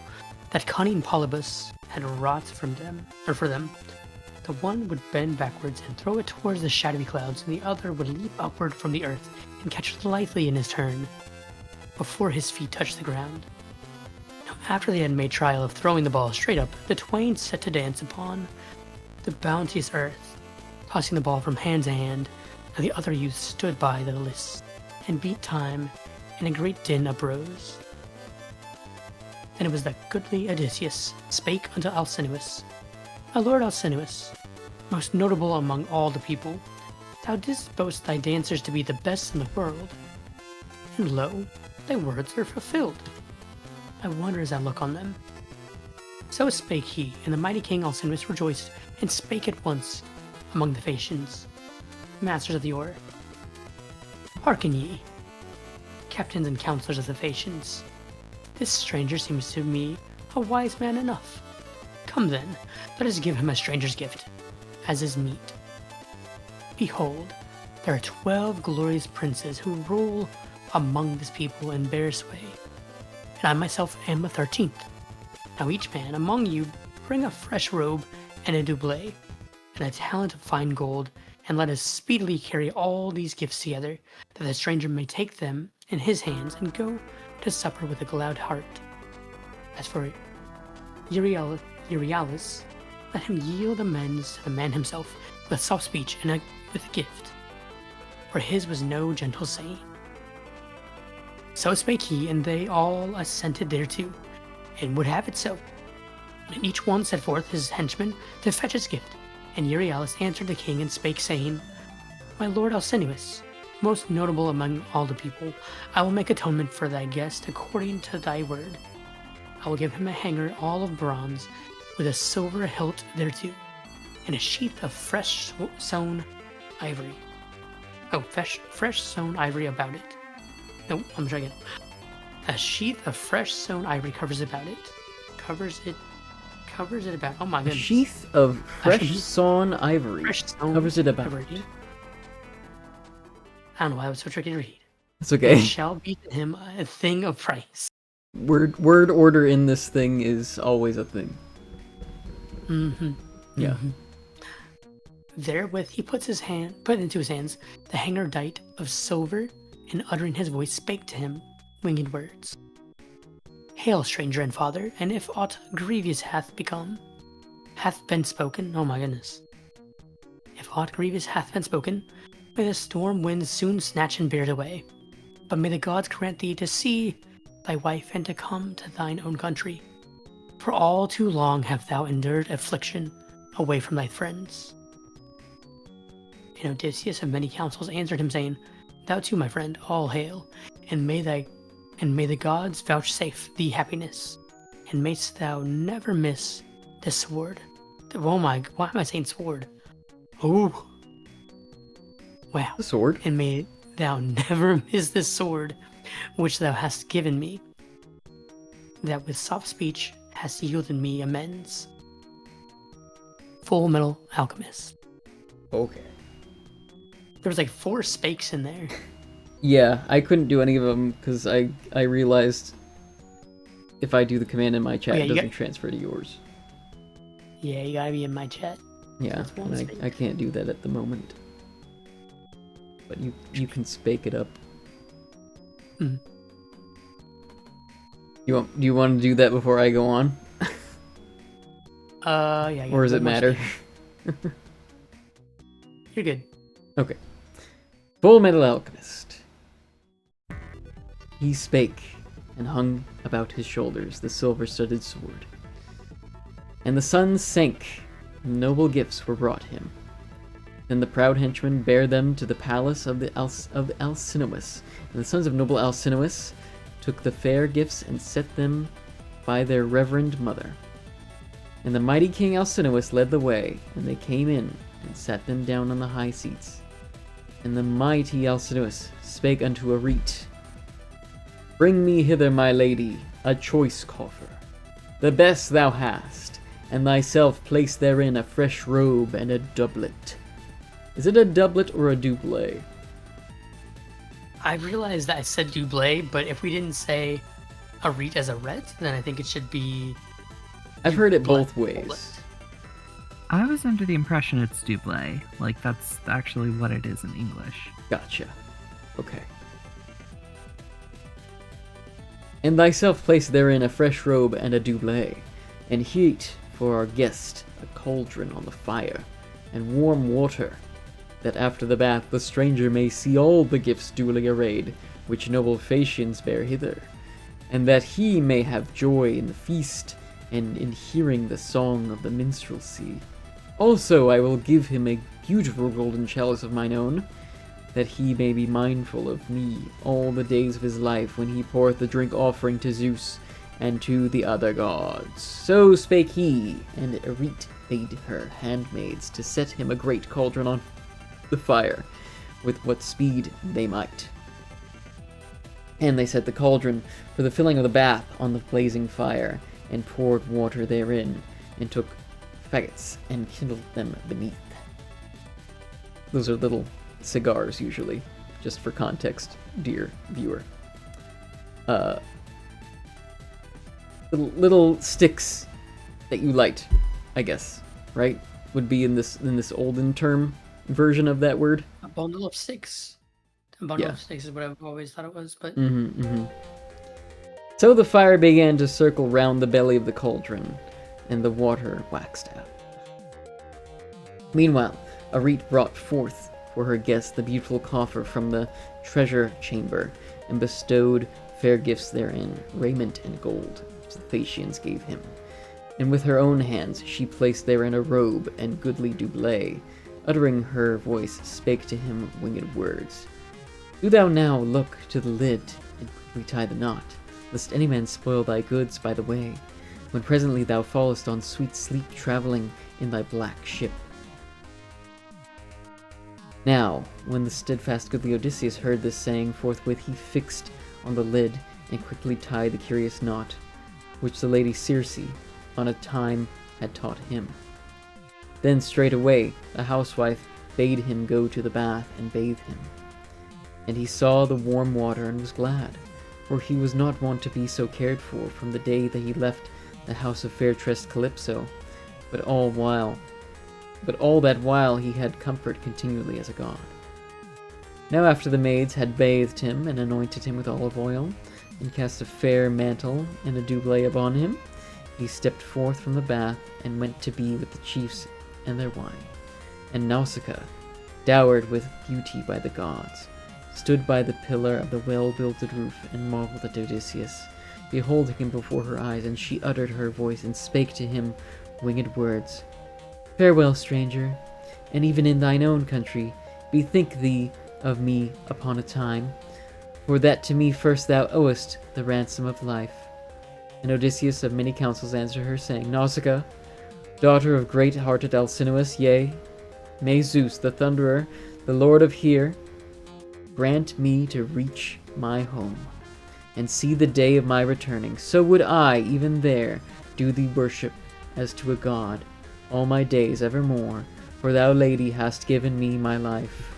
that cunning Polybus had wrought for them, the one would bend backwards and throw it towards the shadowy clouds, and the other would leap upward from the earth and catch it lightly in his turn, before his feet touched the ground. Now after they had made trial of throwing the ball straight up, the twain set to dance upon the bounteous earth, tossing the ball from hand to hand, and the other youths stood by the list and beat time, and a great din uprose. Then it was that goodly Odysseus spake unto Alcinous, My lord Alcinous, most notable among all the people, thou didst boast thy dancers to be the best in the world, and lo, thy words are fulfilled. I wonder as I look on them. So spake he, and the mighty king Alcinous rejoiced, and spake at once among the Phaeacians, masters of the oar. Hearken ye, captains and counselors of the Phaeacians. This stranger seems to me a wise man enough. Come then, let us give him a stranger's gift, as is meet. Behold, there are 12 glorious princes who rule among this people and bear sway, and I myself am the 13th. Now each man among you bring a fresh robe and a doublet, and a talent of fine gold, and let us speedily carry all these gifts together, that the stranger may take them in his hands and go to supper with a glad heart. As for Euryalus, let him yield amends to the man himself with soft speech and with a gift, for his was no gentle saying. So spake he, and they all assented thereto, and would have it so. And each one set forth his henchman to fetch his gift. And Euryalus answered the king and spake, saying, My lord Alcinous, most notable among all the people, I will make atonement for thy guest according to thy word. I will give him a hanger all of bronze, with a silver hilt thereto, and a sheath of fresh sewn ivory. Oh, fresh sewn ivory about it. No, I'm trying again. A sheath of fresh sewn ivory covers about it. Covers it about. Oh my A goodness. sheath of fresh sawn ivory Fresh sewn covers it about. ivory. I don't know why it was so tricky to read. It's okay. It shall be to him a thing of price. Word order in this thing is always a thing. Mm-hmm. Yeah. Mm-hmm. Therewith he put into his hands the hanger dight of silver, and uttering his voice spake to him winged words. Hail, stranger and father, and if aught grievous hath been spoken, oh my goodness. If aught grievous hath been spoken, may the storm winds soon snatch and bear it away. But may the gods grant thee to see thy wife and to come to thine own country. For all too long have thou endured affliction away from thy friends. And Odysseus of many counsels answered him, saying, Thou too, my friend, all hail, and may the gods vouchsafe thee happiness, and mayst thou never miss this sword. Oh my, why am I saying sword? Oh, wow. The sword. And may thou never miss this sword which thou hast given me, that with soft speech hast yielded me amends. Full Metal Alchemist. Okay. There was like 4 spakes in there. Yeah, I couldn't do any of them because I realized if I do the command in my chat, Yeah, it you doesn't got- transfer to yours. Yeah, you gotta be in my chat. Yeah, That's one and spake. I can't do that at the moment. But you can spake it up. Mhm. Do you want to do that before I go on, Yeah. or does it matter? You're good. Okay. Full Metal Alchemist. He spake, and hung about his shoulders the silver-studded sword. And the sun sank, and noble gifts were brought him. Then the proud henchman bare them to the palace of Alcinous, and the sons of noble Alcinous took the fair gifts and set them by their reverend mother. And the mighty king Alcinous led the way, and they came in and sat them down on the high seats. And the mighty Alcinous spake unto Arete, Bring me hither, my lady, a choice coffer, the best thou hast, and thyself place therein a fresh robe and a doublet. Is it a doublet or a doublet? I realized that I said doublet, but if we didn't say Arete as a ret, then I think it should be. I've heard it both doublet. ways. I was under the impression it's doublet. Like, that's actually what it is in English. Gotcha. Okay. And thyself place therein a fresh robe and a doublet, and heat for our guest a cauldron on the fire, and warm water, that after the bath the stranger may see all the gifts duly arrayed, which noble Phaeacians bear hither, and that he may have joy in the feast, and in hearing the song of the minstrelsy. Also I will give him a beautiful golden chalice of mine own, that he may be mindful of me all the days of his life, when he poureth the drink offering to Zeus and to the other gods. So spake he, and Arete bade her handmaids to set him a great cauldron on the fire, with what speed they might. And they set the cauldron for the filling of the bath on the blazing fire, and poured water therein, and took faggots and kindled them beneath. Those are little cigars, usually, just for context, dear viewer. Little sticks that you light, I guess, right? Would be in this olden term version of that word. A bundle of sticks. A bundle of sticks is what I've always thought it was, but... So the fire began to circle round the belly of the cauldron, and the water waxed out. Meanwhile, Arete brought forth for her guest the beautiful coffer from the treasure chamber, and bestowed fair gifts therein, raiment and gold, which the Phaeacians gave him. And with her own hands she placed therein a robe and goodly doublet, uttering her voice spake to him winged words. Do thou now look to the lid, and quickly tie the knot, lest any man spoil thy goods by the way, when presently thou fallest on sweet sleep travelling in thy black ship. Now, when the steadfast goodly Odysseus heard this saying, forthwith he fixed on the lid, and quickly tied the curious knot, which the lady Circe on a time had taught him. Then straightway the housewife bade him go to the bath and bathe him. And he saw the warm water and was glad, for he was not wont to be so cared for from the day that he left the house of fair-tressed Calypso, but all that while he had comfort continually as a god. Now after the maids had bathed him, and anointed him with olive oil, and cast a fair mantle and a doublet upon him, he stepped forth from the bath, and went to be with the chiefs and their wine. And Nausicaa, dowered with beauty by the gods, stood by the pillar of the well-builded roof, and marveled at Odysseus, beholding him before her eyes, and she uttered her voice, and spake to him winged words. Farewell, stranger, and even in thine own country, bethink thee of me upon a time, for that to me first thou owest the ransom of life. And Odysseus of many counsels answered her, saying, Nausicaa, daughter of great-hearted Alcinous, yea, may Zeus, the thunderer, the lord of here, grant me to reach my home, and see the day of my returning. So would I, even there, do thee worship as to a god, all my days evermore, for thou, lady, hast given me my life.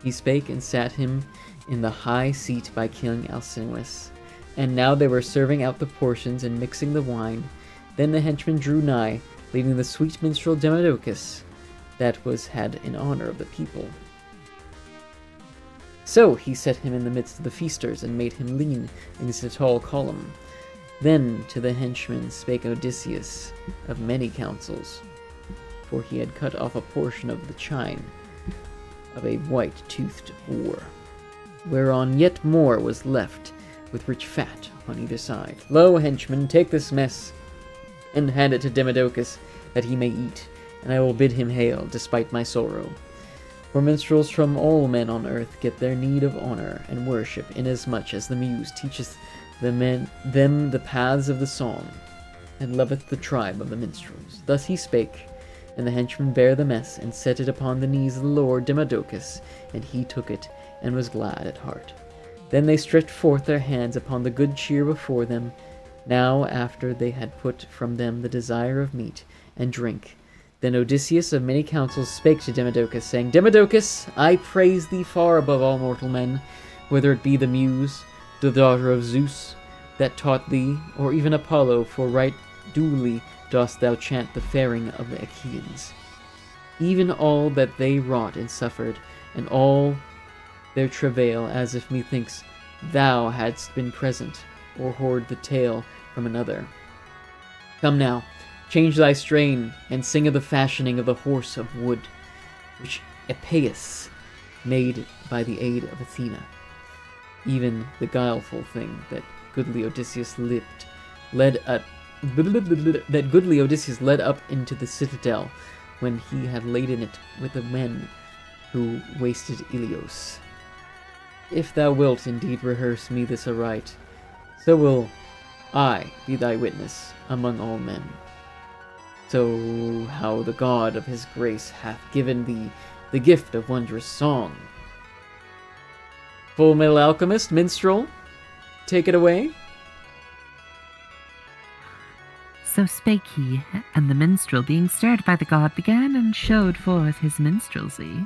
He spake, and sat him in the high seat by King Alcinous. And now they were serving out the portions and mixing the wine. Then the henchmen drew nigh, leading the sweet minstrel Demodocus, that was had in honor of the people. So he set him in the midst of the feasters, and made him lean against a tall column. Then to the henchmen spake Odysseus of many counsels, for he had cut off a portion of the chine of a white-toothed boar, whereon yet more was left, with rich fat on either side. Lo, henchman, take this mess, and hand it to Demodocus, that he may eat, and I will bid him hail, despite my sorrow. For minstrels from all men on earth get their need of honor and worship, inasmuch as the Muse teacheth them the paths of the song, and loveth the tribe of the minstrels. Thus he spake, and the henchman bare the mess, and set it upon the knees of the lord Demodocus, and he took it, and was glad at heart. Then they stretched forth their hands upon the good cheer before them, now after they had put from them the desire of meat and drink. Then Odysseus of many counsels spake to Demodocus, saying, Demodocus, I praise thee far above all mortal men, whether it be the Muse, the daughter of Zeus, that taught thee, or even Apollo, for right duly dost thou chant the faring of the Achaeans. Even all that they wrought and suffered, and all their travail, as if methinks thou hadst been present, or heard the tale from another. Come now, change thy strain, and sing of the fashioning of the horse of wood, which Epeius made by the aid of Athena, even the guileful thing that goodly Odysseus led up into the citadel when he had laden it with the men who wasted Ilios. If thou wilt indeed rehearse me this aright, so will I be thy witness among all men. So how the God of his grace hath given thee the gift of wondrous song. Full Metal Alchemist, minstrel, take it away. So spake he, and the minstrel, being stirred by the god, began and showed forth his minstrelsy.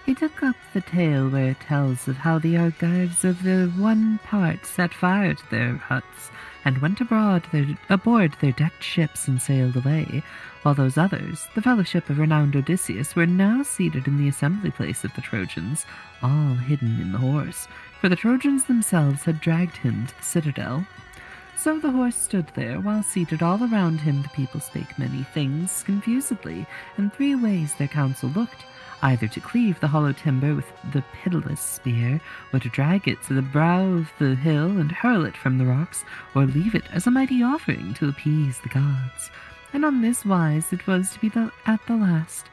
He took up the tale where it tells of how the Argives of the one part set fire to their huts, and went aboard their decked ships and sailed away, while those others, the fellowship of renowned Odysseus, were now seated in the assembly place of the Trojans, all hidden in the horse, for the Trojans themselves had dragged him to the citadel. So the horse stood there, while seated all around him the people spake many things confusedly, and 3 ways their counsel looked, either to cleave the hollow timber with the pitiless spear, or to drag it to the brow of the hill and hurl it from the rocks, or leave it as a mighty offering to appease the gods. And on this wise it was to be at the last.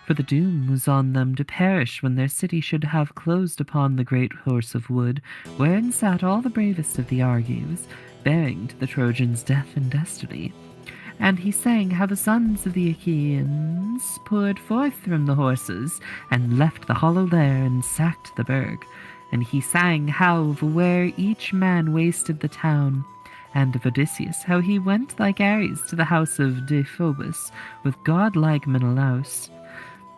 For the doom was on them to perish when their city should have closed upon the great horse of wood, wherein sat all the bravest of the Argives, bearing to the Trojans death and destiny. And he sang how the sons of the Achaeans poured forth from the horses, and left the hollow lair, and sacked the burg. And he sang how of where each man wasted the town, and of Odysseus, how he went like Ares to the house of Deiphobus, with godlike Menelaus.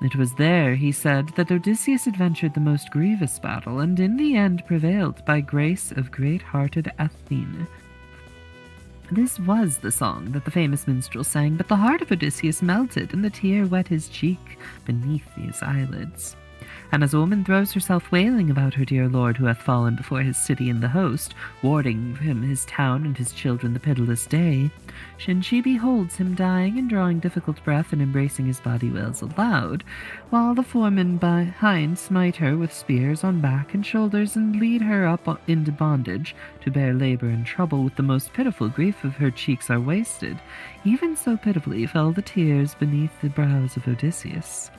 It was there, he said, that Odysseus adventured the most grievous battle, and in the end prevailed by grace of great-hearted Athene. This was the song that the famous minstrel sang, but the heart of Odysseus melted, and the tear wet his cheek beneath his eyelids. And as a woman throws herself wailing about her dear lord who hath fallen before his city in the host, warding him his town and his children the pitiless day, and she beholds him dying and drawing difficult breath and embracing his body wails aloud, while the foremen behind smite her with spears on back and shoulders and lead her up into bondage to bear labor and trouble with the most pitiful grief of her cheeks are wasted, even so pitifully fell the tears beneath the brows of Odysseus.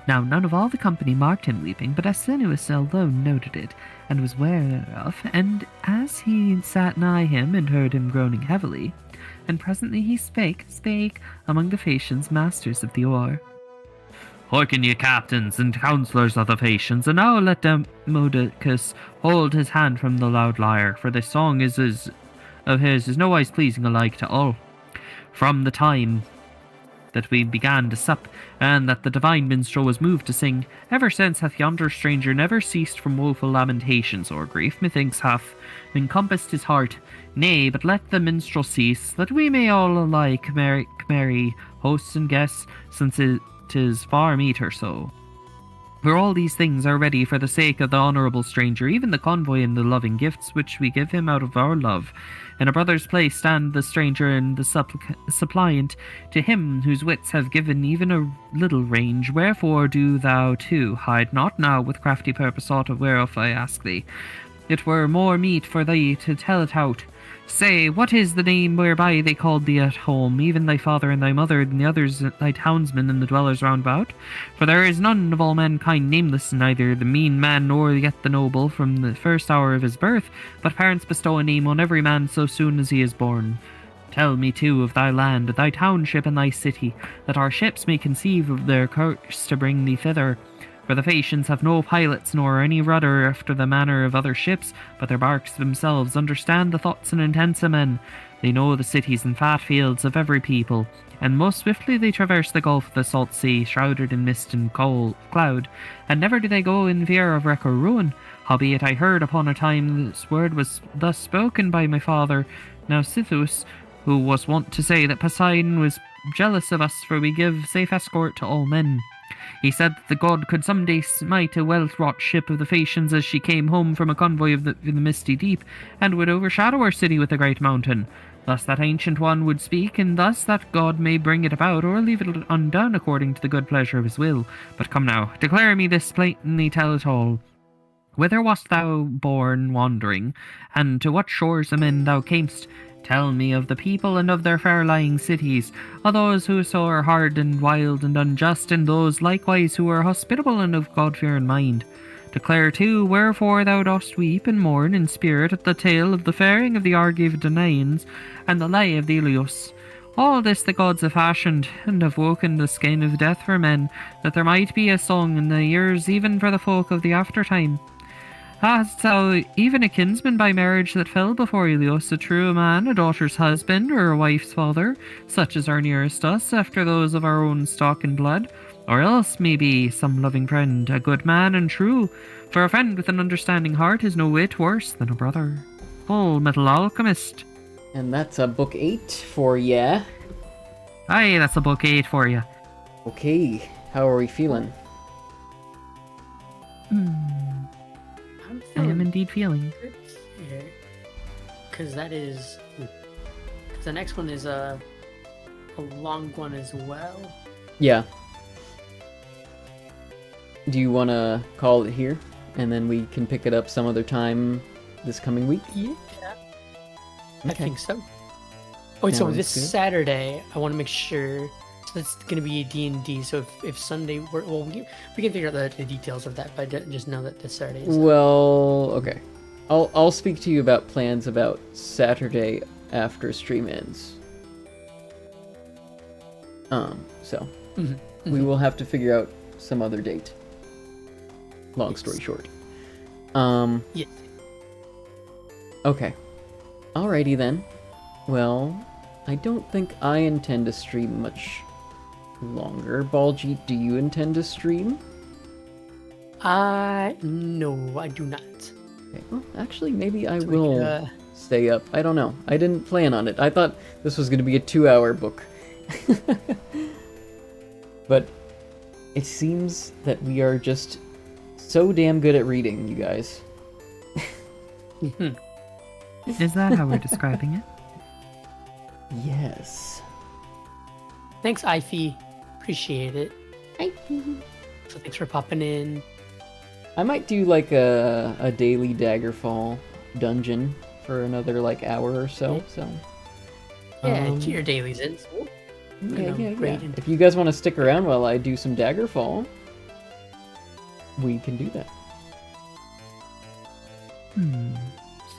Now none of all the company marked him weeping, but Asinius alone noted it, and was ware thereof, and as he sat nigh him and heard him groaning heavily, and presently he spake among the Phaeacians, masters of the oar. Hearken ye, captains and counsellors of the Phaeacians, and now let Demodocus hold his hand from the loud lyre, for this song of his is nowise pleasing alike to all. From the time that we began to sup, and that the divine minstrel was moved to sing, ever since hath yonder stranger never ceased from woeful lamentations, or grief, methinks, hath encompassed his heart. Nay, but let the minstrel cease, that we may all alike merry, hosts and guests, since it is far meeter so. For all these things are ready for the sake of the honourable stranger, even the convoy and the loving gifts which we give him out of our love. In a brother's place stand the stranger and the suppliant to him whose wits have given even a little range. Wherefore do thou too hide not now with crafty purpose aught of whereof I ask thee. It were more meet for thee to tell it out. Say, what is the name whereby they called thee at home, even thy father and thy mother, and the others thy townsmen and the dwellers round about? For there is none of all mankind nameless, neither the mean man nor yet the noble, from the first hour of his birth, but parents bestow a name on every man so soon as he is born. Tell me too of thy land, thy township, and thy city, that our ships may conceive of their course to bring thee thither. For the Phaeacians have no pilots nor any rudder after the manner of other ships, but their barks themselves understand the thoughts and intents of men. They know the cities and fat fields of every people, and most swiftly they traverse the gulf of the salt sea, shrouded in mist and cloud, and never do they go in fear of wreck or ruin. Howbeit I heard upon a time this word was thus spoken by my father Nausithous, who was wont to say that Poseidon was jealous of us, for we give safe escort to all men. He said that the god could some day smite a well-wrought ship of the Phaeacians as she came home from a convoy of the misty deep, and would overshadow our city with a great mountain. Thus that ancient one would speak, and thus that God may bring it about, or leave it undone according to the good pleasure of his will. But come now, declare me this plainly, tell it all. Whither wast thou born wandering, and to what shores of men thou camest? Tell me of the people and of their fair-lying cities, of those who so are hard and wild and unjust, and those likewise who are hospitable and of God-fearing mind. Declare too wherefore thou dost weep and mourn in spirit at the tale of the faring of the Argive Danaans and the lay of the Ilios. All this the gods have fashioned, and have woken the skein of death for men, that there might be a song in the ears even for the folk of the aftertime. Hast thou even a kinsman by marriage that fell before Ilios, a true man, a daughter's husband, or a wife's father, such as are nearest us, after those of our own stock and blood? Or else, maybe, some loving friend, a good man and true, for a friend with an understanding heart is no whit worse than a brother. Full Metal Alchemist. And that's a book 8 for ya. Aye, that's a book 8 for you. Okay, how are we feeling? I'm I am feeling indeed feeling. good here. Because that is... Because the next one is a long one as well. Yeah. Do you want to call it here? And then we can pick it up some other time this coming week? Yeah. I Okay. think so. Oh, so Sounds this good. Saturday, I want to make sure. So that's going to be D&D. So if Sunday, well, we can figure out the details of that. But just know that this Saturday is. Well, okay. I'll speak to you about plans about Saturday after stream ends. So we will have to figure out some other date. Long Yes. story short. Yes. Okay. Alrighty then. Well, I don't think I intend to stream much longer. Baljeet, do you intend to stream? No, I do not. Okay. Well, actually, maybe I So we will could, stay up. I don't know. I didn't plan on it. I thought this was going to be a 2-hour book. But it seems that we are just so damn good at reading, you guys. Is that how we're describing it? Yes. Thanks, Ify. Appreciate it. So thanks for popping in. I might do like a daily Daggerfall dungeon for another like hour or so. So Yeah, Um, get your dailies in. So yeah. raid and- If you guys want to stick around while I do some Daggerfall, we can do that.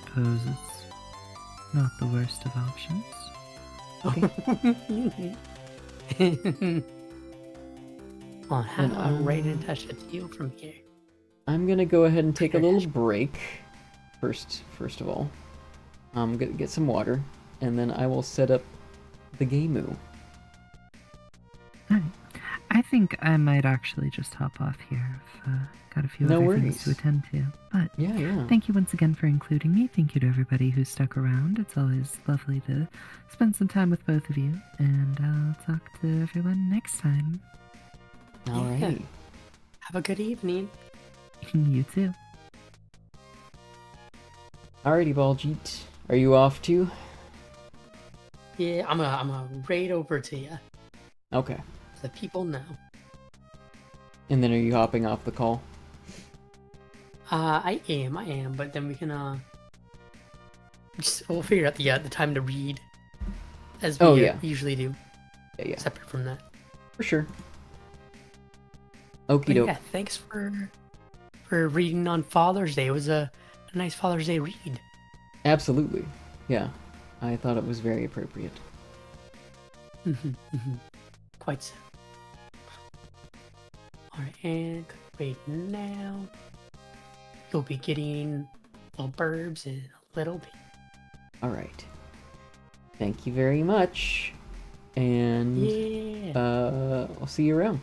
Suppose it's not the worst of options. On how And, to raid and touch the deal from here. I'm gonna go ahead and take a little break. First of all, I'm gonna get some water, and then I will set up the gameu. Alright. I think I might actually just hop off here. I've got a few No other worries. things to attend to. But Yeah. thank you once again for including me. Thank you to everybody who stuck around. It's always lovely to spend some time with both of you. And I'll talk to everyone next time. Alrighty. Have a good evening. You too. Alrighty, Baljeet. Are you off too? Yeah, I'm a raid over to you. Okay. The people know. And then are you hopping off the call? I am, but then we can we'll figure out the time to read as we Oh, yeah. usually do, Yeah. separate from that. For sure. But Okie doke. yeah, thanks for reading on Father's Day. It was a nice Father's Day read. Absolutely. Yeah. I thought it was very appropriate. Quite so. Alright, and wait now. You'll be getting little burbs in a little bit. Alright. Thank you very much. And Yeah. I'll see you around.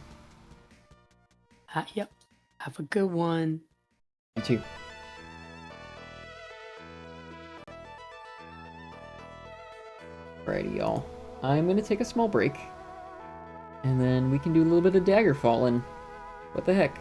Yep. Have a good one. You too. Alrighty, y'all. I'm gonna take a small break. And then we can do a little bit of Daggerfall and what the heck.